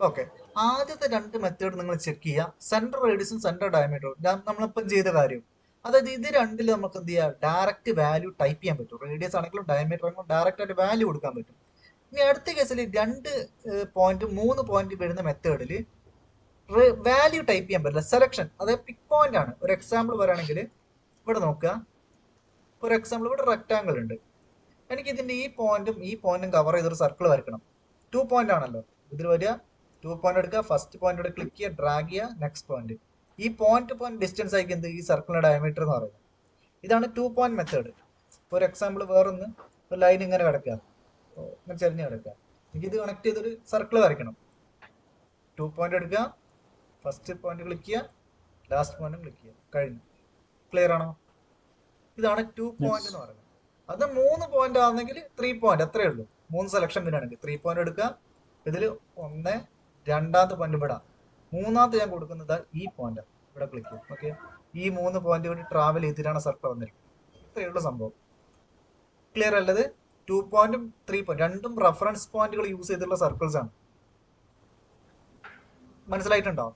ഓക്കെ. ആദ്യത്തെ രണ്ട് മെത്തേഡ് നിങ്ങൾ ചെക്ക് ചെയ്യുക. സെന്റർ റേഡിയസും സെന്റർ ഡയമീറ്ററും നമ്മളിപ്പം ചെയ്ത കാര്യം. അതായത് ഇത് രണ്ടിൽ നമുക്ക് എന്ത് ചെയ്യാം, ഡയറക്റ്റ് വാല്യൂ ടൈപ്പ് ചെയ്യാൻ പറ്റും. റേഡിയസ് ആണെങ്കിലും ഡയമീറ്റർ ആണെങ്കിലും ഡയറക്റ്റ് ആയിട്ട് വാല്യൂ കൊടുക്കാൻ പറ്റും. ഇനി അടുത്ത കേസിൽ 2 പോയിന്റ് 3 പോയിന്റ് വരുന്ന മെത്തേഡിൽ വാല്യൂ ടൈപ്പ് ചെയ്യാൻ പറ്റില്ല, സെലക്ഷൻ, അതായത് പിക് പോയിന്റ് ആണ്. ഒരു എക്സാമ്പിൾ പറയുകയാണെങ്കിൽ ഇവിടെ നോക്കുക. ഒരു എക്സാമ്പിൾ ഇവിടെ റെക്ടാങ്കിൾ ഉണ്ട്. എനിക്ക് ഇതിന്റെ ഈ പോയിന്റും കവർ ചെയ്തൊരു സർക്കിൾ വരയ്ക്കണം. 2 പോയിന്റ് ആണല്ലോ ഇതിൽ വരിക. 2 പോയിന്റ് എടുക്കുക, ഫസ്റ്റ് പോയിന്റ് ഇവിടെ ക്ലിക്ക് ചെയ്യുക, ഡ്രാഗ് ചെയ്യുക, നെക്സ്റ്റ് പോയിന്റ്. ഈ പോയിന്റ് ഡിസ്റ്റൻസ് ആയിരിക്കും എന്ത്, ഈ സർക്കിളിന്റെ ഡയമീറ്റർ എന്ന് പറയുന്നത്. ഇതാണ് 2 പോയിന്റ് മെത്തേഡ്. ഒരു എക്സാമ്പിൾ വേറൊന്ന്, ഒരു ലൈൻ ഇങ്ങനെ കിടക്കുക, ഇങ്ങനെ ചെരിഞ്ഞ് കിടക്കുക. എനിക്ക് ഇത് കണക്ട് ചെയ്തൊരു സർക്കിൾ വരയ്ക്കണം. 2 പോയിന്റ് എടുക്കുക, ഫസ്റ്റ് പോയിന്റ് ക്ലിക്ക് ചെയ്യുക, ലാസ്റ്റ് പോയിന്റ് ക്ലിക്ക് ചെയ്യുക, കഴിഞ്ഞു. ക്ലിയർ ആണോ? ഇതാണ് 2 പോയിന്റ് എന്ന് പറയുന്നത്. അത് 3 പോയിന്റ് ആണെങ്കിൽ 3 പോയിന്റ്, അത്രേ ഉള്ളൂ. 3 സെലക്ഷൻ വരികയാണെങ്കിൽ 3 പോയിന്റ് എടുക്കുക. ഇതിൽ 1, രണ്ടാമത്തെ പോയിന്റ് ഇവിടെ, മൂന്നാമത്തെ ഞാൻ കൊടുക്കുന്നത് ഈ പോയിന്റ് ഇവിടെ ക്ലിക്ക് ചെയ്യും. ഓക്കെ, ഈ 3 പോയിന്റ് കൂടി ട്രാവൽ ചെയ്തിട്ടാണ് സർക്കിൾ വന്നിരിക്കുന്നത്. ഇത്രയേ ഉള്ളൂ സംഭവം. ക്ലിയർ അല്ലത്? 2 പോയിന്റും 3 പോയിന്റ് രണ്ടും റെഫറൻസ് പോയിന്റുകൾ യൂസ് ചെയ്തിട്ടുള്ള സർക്കിൾസ് ആണ്. മനസ്സിലായിട്ടുണ്ടോ?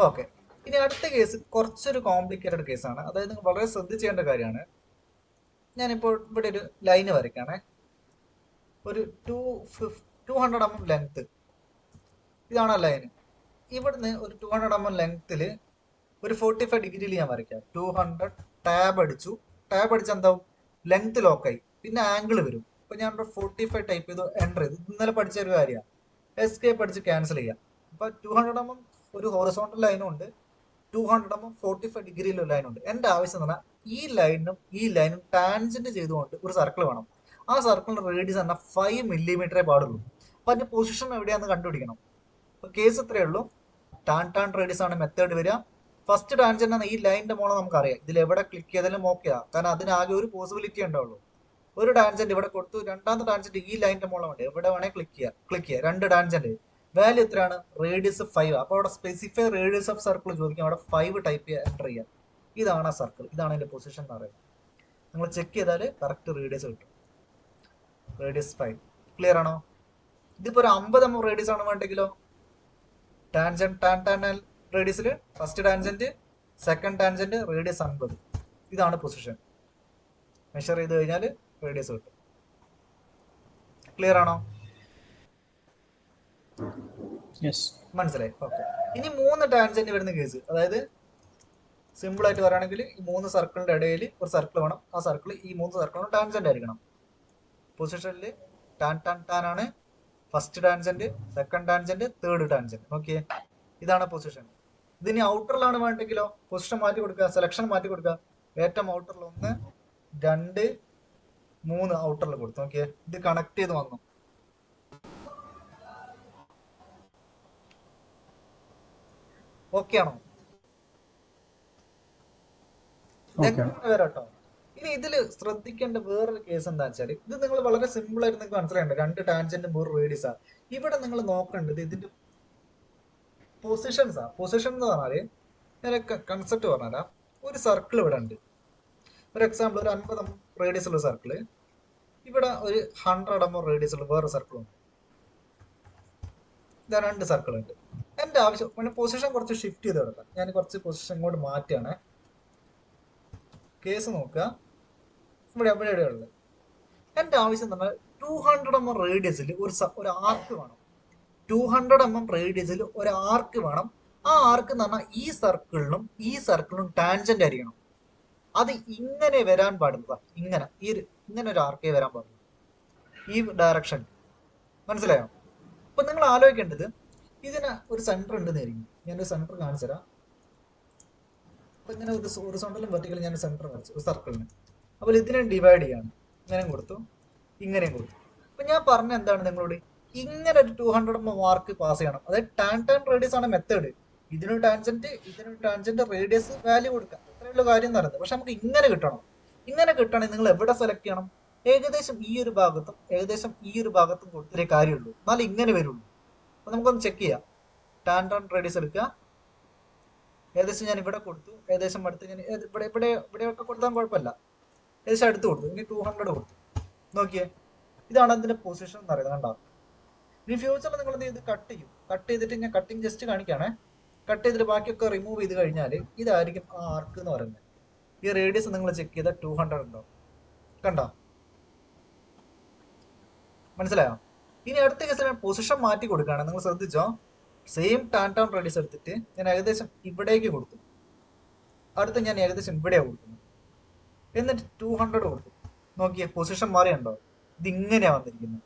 ഓക്കെ. ഇനി അടുത്ത കേസ് കുറച്ചൊരു കോംപ്ലിക്കേറ്റഡ് കേസാണ്. അതായത് നിങ്ങൾ വളരെ ശ്രദ്ധിച്ചേണ്ട കാര്യമാണ്. ഞാനിപ്പോൾ ഇവിടെ ഒരു ലൈന് വരയ്ക്കാണേ. ഒരു 200 mm ലെങ്ത്, ഇതാണ് ആ ലൈന്. ഇവിടുന്ന് ഒരു 200 mm ലെങ്ത്തിൽ ഒരു 45 ഡിഗ്രിയിൽ ഞാൻ വരയ്ക്കാം. 200 ടാബ് അടിച്ചു. ടാബ് അടിച്ച എന്താവും, ലെങ്ത് ലോക്കായി, പിന്നെ ആംഗിൾ വരും. അപ്പൊ ഞാൻ 45 ടൈപ്പ് ചെയ്തു, എൻ്റർ ചെയ്തു. ഇന്നലെ പഠിച്ച ഒരു കാര്യമാണ്. എസ്കേപ്പ് അടിച്ച് ക്യാൻസൽ ചെയ്യാം. അപ്പൊ 200 mm ഒരു ഹൊറിസോണ്ടൽ ലൈനും ഉണ്ട്, 200 mm 45 ഡിഗ്രിയിലുള്ള ലൈനുണ്ട്. എന്റെ ആവശ്യം എന്ന് പറഞ്ഞാൽ ഈ ലൈനും ടാൻജന്റ് ചെയ്തുകൊണ്ട് ഒരു സർക്കിൾ വേണം. ആ സർക്കിളിന്റെ റേഡിയസ് പറഞ്ഞാൽ 5 മില്ലിമീറ്ററേ പാടുള്ളൂ. അപ്പൊ അതിന്റെ പൊസിഷൻ എവിടെയാന്ന് കണ്ടുപിടിക്കണം. അപ്പൊ കേസ് ഇത്രയേ ഉള്ളൂ. ടാൻ റേഡിയസ് ആണ് മെത്തേഡ് വരിക. ഫസ്റ്റ് ടാൻജന്റ് ആണ് ഈ ലൈനിന്റെ മോളെ നമുക്കറിയാം. ഇതിൽ എവിടെ ക്ലിക്ക് ചെയ്താലും ഓക്കെയാ, കാരണം അതിനാകെ ഒരു പോസിബിലിറ്റി ഉണ്ടാവുള്ളൂ. ഒരു ടാൻജന്റ് ഇവിടെ കൊടുത്തു, രണ്ടാമത്തെ ടാൻജന്റ് ഈ ലൈനിന്റെ മോളെ വേണ്ടി എവിടെ വേണേ ക്ലിക്ക് ചെയ്യുക. 2 ടാൻജന്റ്, വാല്യൂ എത്രയാണ്, റേഡിയസ് 5. അപ്പൊ അവിടെ സ്പെസിഫൈ റേഡിയസ് ഓഫ് സർക്കിൾ ചോദിക്കും, അവിടെ 5 ടൈപ്പ് ചെയ്യുക, എൻ്റർ ചെയ്യുക. ഇതാണ് സർക്കിൾ, ഇതാണ് അതിന്റെ പൊസിഷൻ എന്ന് പറയുന്നത്. നിങ്ങൾ ചെക്ക് ചെയ്താൽ കറക്റ്റ് റേഡിയസ് കിട്ടും. റേഡിയസ് 5. ക്ലിയർ ആണോ? ഇതിപ്പോ ഒരു 50 mm റേഡിയസ് ആണ് വേണ്ടെങ്കിലോ, ടാൻ റേഡിയസിൽ first tangent, second tangent, radius 50. ഇതാണ് പൊസിഷൻ. മെഷർ ചെയ്ത് കഴിഞ്ഞാൽ റേഡിയസ് കിട്ടും. ക്ലിയർ ആണോ? മനസ്സിലായി? ഓക്കെ. ഇനി 3 ടാൻജന്റ് വരുന്ന കേസ്, അതായത് സിമ്പിൾ ആയിട്ട് പറയുകയാണെങ്കിൽ ഈ 3 സർക്കിളിന്റെ ഇടയിൽ ഒരു സർക്കിൾ വേണം. ആ സർക്കിൾ ഈ 3 സർക്കിളിനും ടാൻജന്റ് ആയിരിക്കണം. പൊസിഷനിൽ ടാൻ ആണ് first tangent, second tangent, third tangent. Okay, ഇതാണ് പൊസിഷൻ. ഇതിന് ഔട്ടറിലാണ് വേണ്ടെങ്കിലോ പൊസിഷൻ മാറ്റി കൊടുക്കുക, സെലക്ഷൻ മാറ്റി കൊടുക്കുക. ഏറ്റവും ഔട്ടറിൽ 1, 2, 3 ഔട്ടറിൽ കൊടുത്തു. ഓക്കെ, ഇത് കണക്ട് ചെയ്ത് വന്നു. ഓക്കെ ആണോ? വരാട്ടോ. ഇനി ഇതിൽ ശ്രദ്ധിക്കേണ്ട വേറൊരു കേസ് എന്താ വെച്ചാൽ, ഇത് നിങ്ങൾ വളരെ സിമ്പിൾ ആയിട്ട് നിങ്ങൾക്ക് മനസ്സിലാക്കേണ്ട 2 ടാൻജന്റും ഒരു റേഡിയസാ. ഇവിടെ നിങ്ങൾ നോക്കേണ്ടത് ഇതിന്റെ പൊസിഷൻസാ. പൊസിഷൻ എന്ന് പറഞ്ഞാല് ഞാൻ കൺസെപ്റ്റ് പറഞ്ഞാൽ, ഒരു സർക്കിൾ ഇവിടെ ഉണ്ട്. ഒരു എക്സാമ്പിൾ, ഒരു 50 mm റേഡിയസ് ഉള്ള സർക്കിള്, ഇവിടെ ഒരു 100 mm റേഡിയസ് ഉള്ള വേറെ സർക്കിൾ ഉണ്ട്. ഇതാ 2 സർക്കിൾ ഉണ്ട്. എന്റെ ആവശ്യം പൊസിഷൻ കുറച്ച് ഷിഫ്റ്റ് ചെയ്ത് കൊടുക്കാം. ഞാൻ കുറച്ച് പൊസിഷൻ ഇങ്ങോട്ട് മാറ്റിയാണ്. കേസ് നോക്കുക, ഇവിടെ എവിടെയുള്ളത്. എന്റെ ആവശ്യം എന്ന് പറഞ്ഞാൽ 200 mm റേഡിയസിൽ ഒരു ആർക്ക് വേണം. 200 mm റേഡിയസിൽ ഒരു ആർക്ക് വേണം. ആ ആർക്ക് എന്ന് പറഞ്ഞാൽ ഈ സർക്കിളിനും ടാൻജന്റ് ആയിരിക്കണം. അത് ഇങ്ങനെ വരാൻ പാടില്ല. ഇങ്ങനെ ഒരു ആർക്കേ വരാൻ പാടില്ല. ഈ ഡയറക്ഷൻ. മനസ്സിലായോ? അപ്പൊ നിങ്ങൾ ആലോചിക്കേണ്ടത് ഇതിന് ഒരു സെന്റർ ഉണ്ടെന്നായിരിക്കും. ഞാനൊരു സെന്റർ കാണിച്ചു തരാം. അപ്പൊ ഇങ്ങനെ ഒരു ഹൊറിസോണ്ടലും വെർട്ടിക്കലും ഞാൻ സെന്റർ വരച്ചു ഒരു സർക്കിളിന്. അപ്പോൾ ഇതിനെ ഡിവൈഡ് ചെയ്യാണ്. ഇങ്ങനെയും കൊടുത്തു, ഇങ്ങനെയും കൊടുത്തു. അപ്പൊ ഞാൻ പറഞ്ഞ എന്താണ് നിങ്ങളോട്, ഇങ്ങനെ ഒരു 200 മാർക്ക് പാസ് ചെയ്യണം. അതായത് ടാൻ റേഡിയസ് ആണ് മെത്തേഡ്. ഇതിന് ടാൻജന്റ് റേഡിയസ് വാല്യൂ കൊടുക്കാം. അത്രയുള്ള കാര്യം എന്ന് പറയുന്നത്. പക്ഷെ നമുക്ക് ഇങ്ങനെ കിട്ടണം. ഇങ്ങനെ കിട്ടണമെങ്കിൽ നിങ്ങൾ എവിടെ സെലക്ട് ചെയ്യണം? ഏകദേശം ഈ ഒരു ഭാഗത്തും ഏകദേശം ഈ ഒരു ഭാഗത്തും കൊടുത്തേ കാര്യമുള്ളൂ. എന്നാലും ഇങ്ങനെ വരുള്ളൂ. അപ്പൊ നമുക്കൊന്ന് ചെക്ക് ചെയ്യാം. ടാൻ റേഡിയസ് എടുക്കുക. ഏകദേശം ഞാൻ ഇവിടെ കൊടുത്തു. ഏകദേശം അടുത്ത് ഞാൻ ഇവിടെയൊക്കെ കൊടുത്താൽ കുഴപ്പമില്ല. ഏകദേശം അടുത്ത് കൊടുത്തു. ഇനി 200 കൊടുത്തു. നോക്കിയേ, ഇതാണ് അതിന്റെ പൊസിഷൻ എന്ന് പറയുന്നത്. കണ്ടോ? ഇനി ഫ്യൂച്ചറിൽ നിങ്ങൾ ഇത് കട്ട് ചെയ്യും. കട്ട് ചെയ്തിട്ട് ഞാൻ കട്ടിങ് ജസ്റ്റ് കാണിക്കുകയാണേ. കട്ട് ചെയ്തിട്ട് ബാക്കിയൊക്കെ റിമൂവ് ചെയ്ത് കഴിഞ്ഞാൽ ഇതായിരിക്കും ആ ആർക്ക് എന്ന് പറയുന്നത്. ഈ റേഡിയസ് നിങ്ങൾ ചെക്ക് ചെയ്താൽ 200 ഉണ്ടോ? കണ്ടോ? മനസ്സിലായോ? ഇനി അടുത്ത കേസിൽ ഞാൻ പൊസിഷൻ മാറ്റി കൊടുക്കുകയാണ്. നിങ്ങൾ ശ്രദ്ധിച്ചോ? സെയിം ടാൻ റേഡിയസ് എടുത്തിട്ട് ഞാൻ ഏകദേശം ഇവിടേക്ക് കൊടുത്തു. അടുത്ത് ഞാൻ ഏകദേശം ഇവിടെയാണ് കൊടുക്കുന്നത്. എന്നിട്ട് 200 കൊടുത്തു. നോക്കിയേ, പൊസിഷൻ മാറിയുണ്ടോ? ഇതിങ്ങനെയാ വന്നിരിക്കുന്നത്.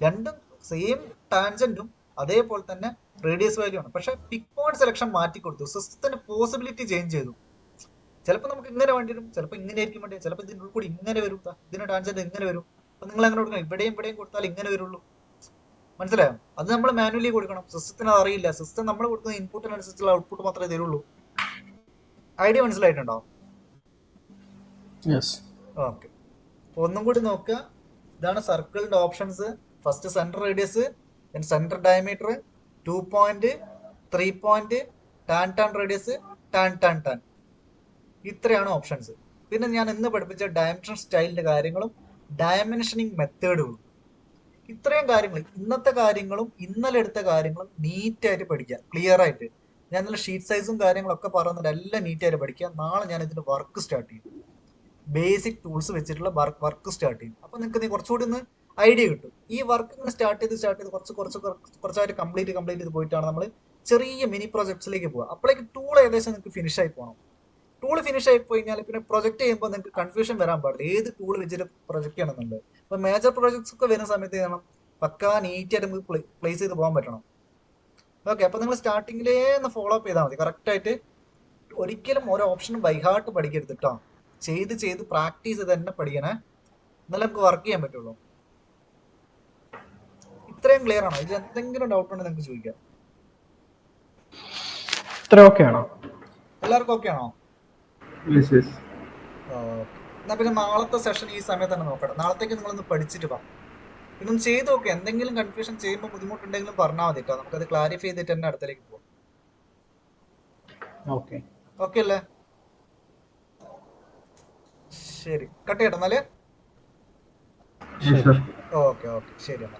രണ്ടും സെയിം ടാൻജന്റും അതേപോലെ തന്നെ റേഡിയസ് വാല്യൂ ആണ്. പക്ഷെ പിക് പോയിന്റ് സെലക്ഷൻ മാറ്റി കൊടുത്തു. സിസ്റ്റത്തിന്റെ പോസിബിലിറ്റി ചേഞ്ച് ചെയ്തു. ചിലപ്പോൾ നമുക്ക് ഇങ്ങനെ വേണ്ടി വരും, ചിലപ്പോൾ ഇങ്ങനെ ആയിരിക്കും വേണ്ടി, ചിലപ്പോൾ ഇതിൻ്റെ കൂടി ഇങ്ങനെ വരും, ഇതിന് ടാൻജന്റ് ഇങ്ങനെ വരും. അപ്പൊ നിങ്ങൾ അങ്ങനെ കൊടുക്കണം. ഇവിടെയും കൊടുത്താൽ ഇങ്ങനെ വരുള്ളൂ. മനസ്സിലായോ? അത് നമ്മൾ മാനുവലി കൊടുക്കണം. സിസ്റ്റത്തിന് അത് അറിയില്ല. സിസ്റ്റം നമ്മൾ കൊടുക്കുന്ന ഇൻപുട്ടിനനുസരിച്ചുള്ള ഔട്ട്പുട്ട് മാത്രമേ തരുള്ളൂ. ഐഡിയ മനസ്സിലായിട്ടുണ്ടോ? ഓക്കെ. ഒന്നും കൂടി നോക്കുക. ഇതാണ് സർക്കിളിന്റെ options. First centre radius, centre diameter, 2 point, 3 point, tan radius, tan. ഇത്രയാണ് ഓപ്ഷൻസ്. പിന്നെ ഞാൻ ഇന്ന് പഠിപ്പിച്ച ഡയമെൻഷൻ സ്റ്റൈലിന്റെ കാര്യങ്ങളും ഡയമെൻഷനിങ് മെത്തേഡുകളും. ഇത്രയും കാര്യങ്ങൾ, ഇന്നത്തെ കാര്യങ്ങളും ഇന്നലെ എടുത്ത കാര്യങ്ങളും നീറ്റായിട്ട് പഠിക്കുക, ക്ലിയർ ആയിട്ട്. ഞാൻ ഇന്നലെ ഷീറ്റ് സൈസും കാര്യങ്ങളൊക്കെ പറയുന്നുണ്ട്. എല്ലാം നീറ്റായിട്ട് പഠിക്കുക. നാളെ ഞാൻ ഇതിന്റെ വർക്ക് സ്റ്റാർട്ട് ചെയ്യും. ബേസിക് ടൂൾസ് വെച്ചിട്ടുള്ള വർക്ക് സ്റ്റാർട്ട് ചെയ്യും. അപ്പൊ നിങ്ങൾക്ക് കുറച്ചുകൂടി ഒന്ന് ഐഡിയ കിട്ടും. ഈ വർക്ക് ഇങ്ങനെ സ്റ്റാർട്ട് ചെയ്ത് കുറച്ചായിട്ട് കംപ്ലീറ്റ് ചെയ്ത് പോയിട്ടാണ് നമ്മൾ ചെറിയ മിനി പ്രോജക്ട്സിലേക്ക് പോകുക. അപ്പോഴേക്ക് ടൂൾ ഏകദേശം നിങ്ങൾക്ക് ഫിനിഷ് ആയി പോകണം. ടൂൾ ഫിനിഷ് ആയി പോയി കഴിഞ്ഞാൽ പിന്നെ പ്രൊജക്ട് ചെയ്യുമ്പോൾ നിങ്ങൾക്ക് കൺഫ്യൂഷൻ വരാൻ പാടില്ല, ഏത് ടൂൾ വെച്ചിട്ട് പ്രൊജക്ട് ചെയ്യണമെന്നുണ്ട്. അപ്പൊ മേജർ പ്രൊജക്ട്സ് ഒക്കെ വരുന്ന സമയത്ത് ചെയ്യണം, പക്കാ നീറ്റായിട്ട് നമുക്ക് പ്ലേസ് ചെയ്ത് പോകാൻ പറ്റണം. ഓക്കെ. അപ്പൊ നിങ്ങൾ സ്റ്റാർട്ടിങ്ങിലേ ഒന്ന് ഫോളോ അപ്പ് ചെയ്താൽ മതി കറക്റ്റ് ആയിട്ട്. ഒരിക്കലും ഓരോ ഓപ്ഷനും ബൈഹാർട്ട് പഠിക്കരുത് കേട്ടോ. ചെയ്ത് പ്രാക്ടീസ് ചെയ്ത് തന്നെ പഠിക്കണേ. എന്നാലും നമുക്ക് വർക്ക് ചെയ്യാൻ പറ്റുള്ളൂ. ഇത്രയും ക്ലിയർ ആണോ? ഇതിൽ എന്തെങ്കിലും ഡൗട്ട് ഉണ്ടെങ്കിൽ നിങ്ങൾക്ക് ചോദിക്കാം. എല്ലാവർക്കും ഓക്കെ ആണോ? എന്നാ പിന്നെ നാളത്തെ സെഷൻ ഈ സമയത്ത് തന്നെ നോക്കണം. നാളത്തേക്ക് നിങ്ങളൊന്ന് പഠിച്ചിട്ട് വാ. ഇതൊന്നും ചെയ്ത് നോക്കുക. എന്തെങ്കിലും കൺഫ്യൂഷൻ ചെയ്യുമ്പോൾ ബുദ്ധിമുട്ടുണ്ടെങ്കിലും പറഞ്ഞാൽ മതി കേട്ടോ. നമുക്കത് ക്ലാരിഫൈ ചെയ്തിട്ട് തന്നെ അടുത്തേക്ക് പോകാം. ഓക്കെ അല്ലേ? ശരി, കട്ട് ചെയ്യട്ടെ എന്നാല്. ഓക്കെ ശരി എന്നാ.